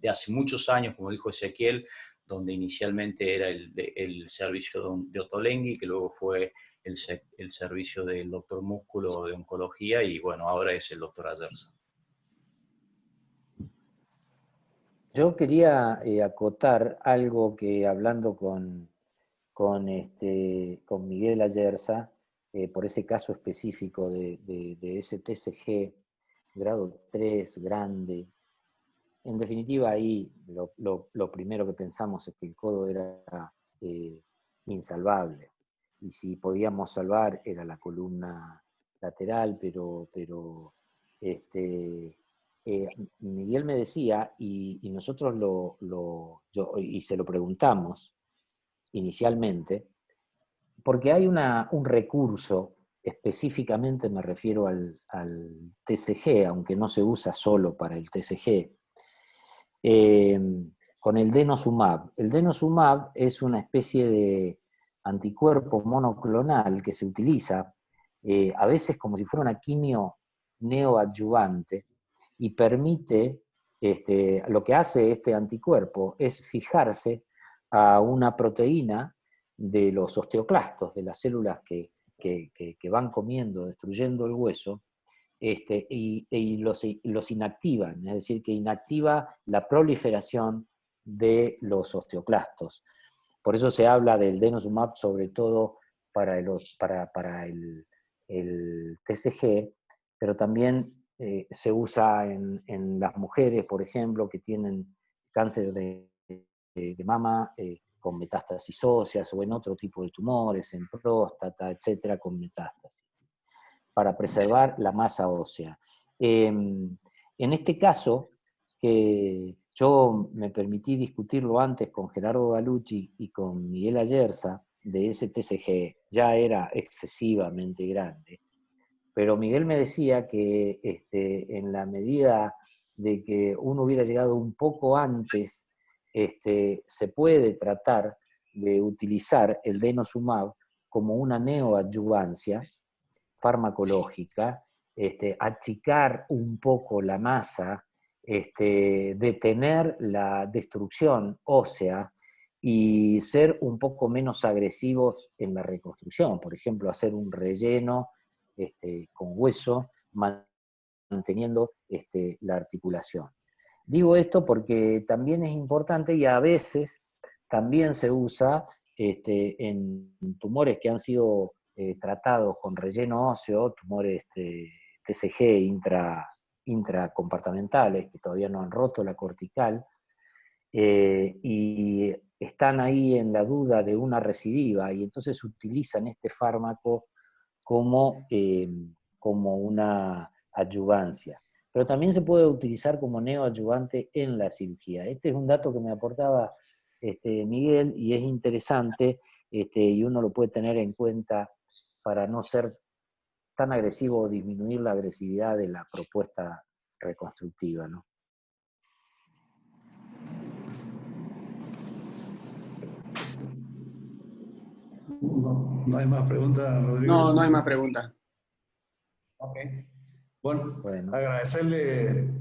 S5: hace muchos años, como dijo Ezequiel, donde inicialmente era el servicio de Ottolenghi, que luego fue el servicio del doctor Músculo de oncología, y bueno, ahora es el doctor Ayerza.
S4: Yo quería acotar algo que hablando con Miguel Ayerza, por ese caso específico de ese TCG, grado 3, grande. En definitiva, ahí lo primero que pensamos es que el codo era insalvable. Y si podíamos salvar era la columna lateral, pero Miguel me decía, y nosotros y se lo preguntamos inicialmente, porque hay un recurso, específicamente me refiero al TCG, aunque no se usa solo para el TCG, con el denosumab. El denosumab es una especie de anticuerpo monoclonal que se utiliza a veces como si fuera una quimio neoadyuvante y permite, lo que hace este anticuerpo es fijarse a una proteína de los osteoclastos, de las células que van comiendo, destruyendo el hueso, y los inactivan, es decir, que inactiva la proliferación de los osteoclastos. Por eso se habla del denosumab sobre todo para el TCG, pero también se usa en las mujeres, por ejemplo, que tienen cáncer de mama con metástasis óseas o en otro tipo de tumores, en próstata, etcétera, con metástasis, para preservar la masa ósea. En este caso, que yo me permití discutirlo antes con Gerardo Galucci y con Miguel Ayerza, de ese TCG, ya era excesivamente grande, pero Miguel me decía que en la medida de que uno hubiera llegado un poco antes, se puede tratar de utilizar el denosumab como una neoadyuvancia farmacológica, achicar un poco la masa, detener la destrucción ósea y ser un poco menos agresivos en la reconstrucción. Por ejemplo, hacer un relleno con hueso, manteniendo la articulación. Digo esto porque también es importante y a veces también se usa en tumores que han sido tratados con relleno óseo, tumores TCG intracompartimentales que todavía no han roto la cortical, y están ahí en la duda de una recidiva, y entonces utilizan este fármaco como una adyuvancia. Pero también se puede utilizar como neoadyuvante en la cirugía. Este es un dato que me aportaba Miguel y es interesante, y uno lo puede tener en cuenta para no ser tan agresivo o disminuir la agresividad de la propuesta reconstructiva, ¿no?
S1: No hay más preguntas, Rodrigo.
S3: No, no hay más preguntas.
S1: Ok. Bueno, agradecerle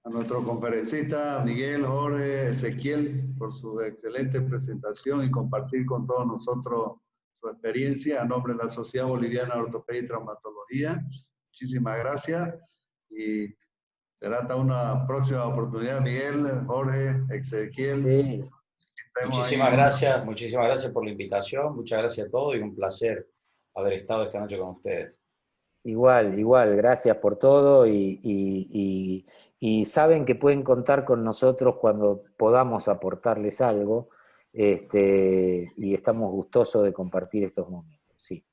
S1: a nuestro conferencista Miguel, Jorge, Ezequiel por su excelente presentación y compartir con todos nosotros su experiencia a nombre de la Sociedad Boliviana de Ortopedia y Traumatología. Muchísimas gracias y será hasta una próxima oportunidad, Miguel, Jorge, Ezequiel.
S4: Sí.
S5: Muchísimas gracias por la invitación, muchas gracias a todos y un placer haber estado esta noche con ustedes.
S4: Igual, gracias por todo y saben que pueden contar con nosotros cuando podamos aportarles algo, y estamos gustosos de compartir estos momentos. Sí.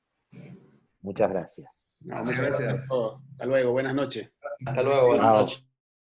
S4: Muchas gracias.
S3: No, muchas gracias a todos. Hasta luego, buenas noches.
S5: Hasta luego, buenas noches.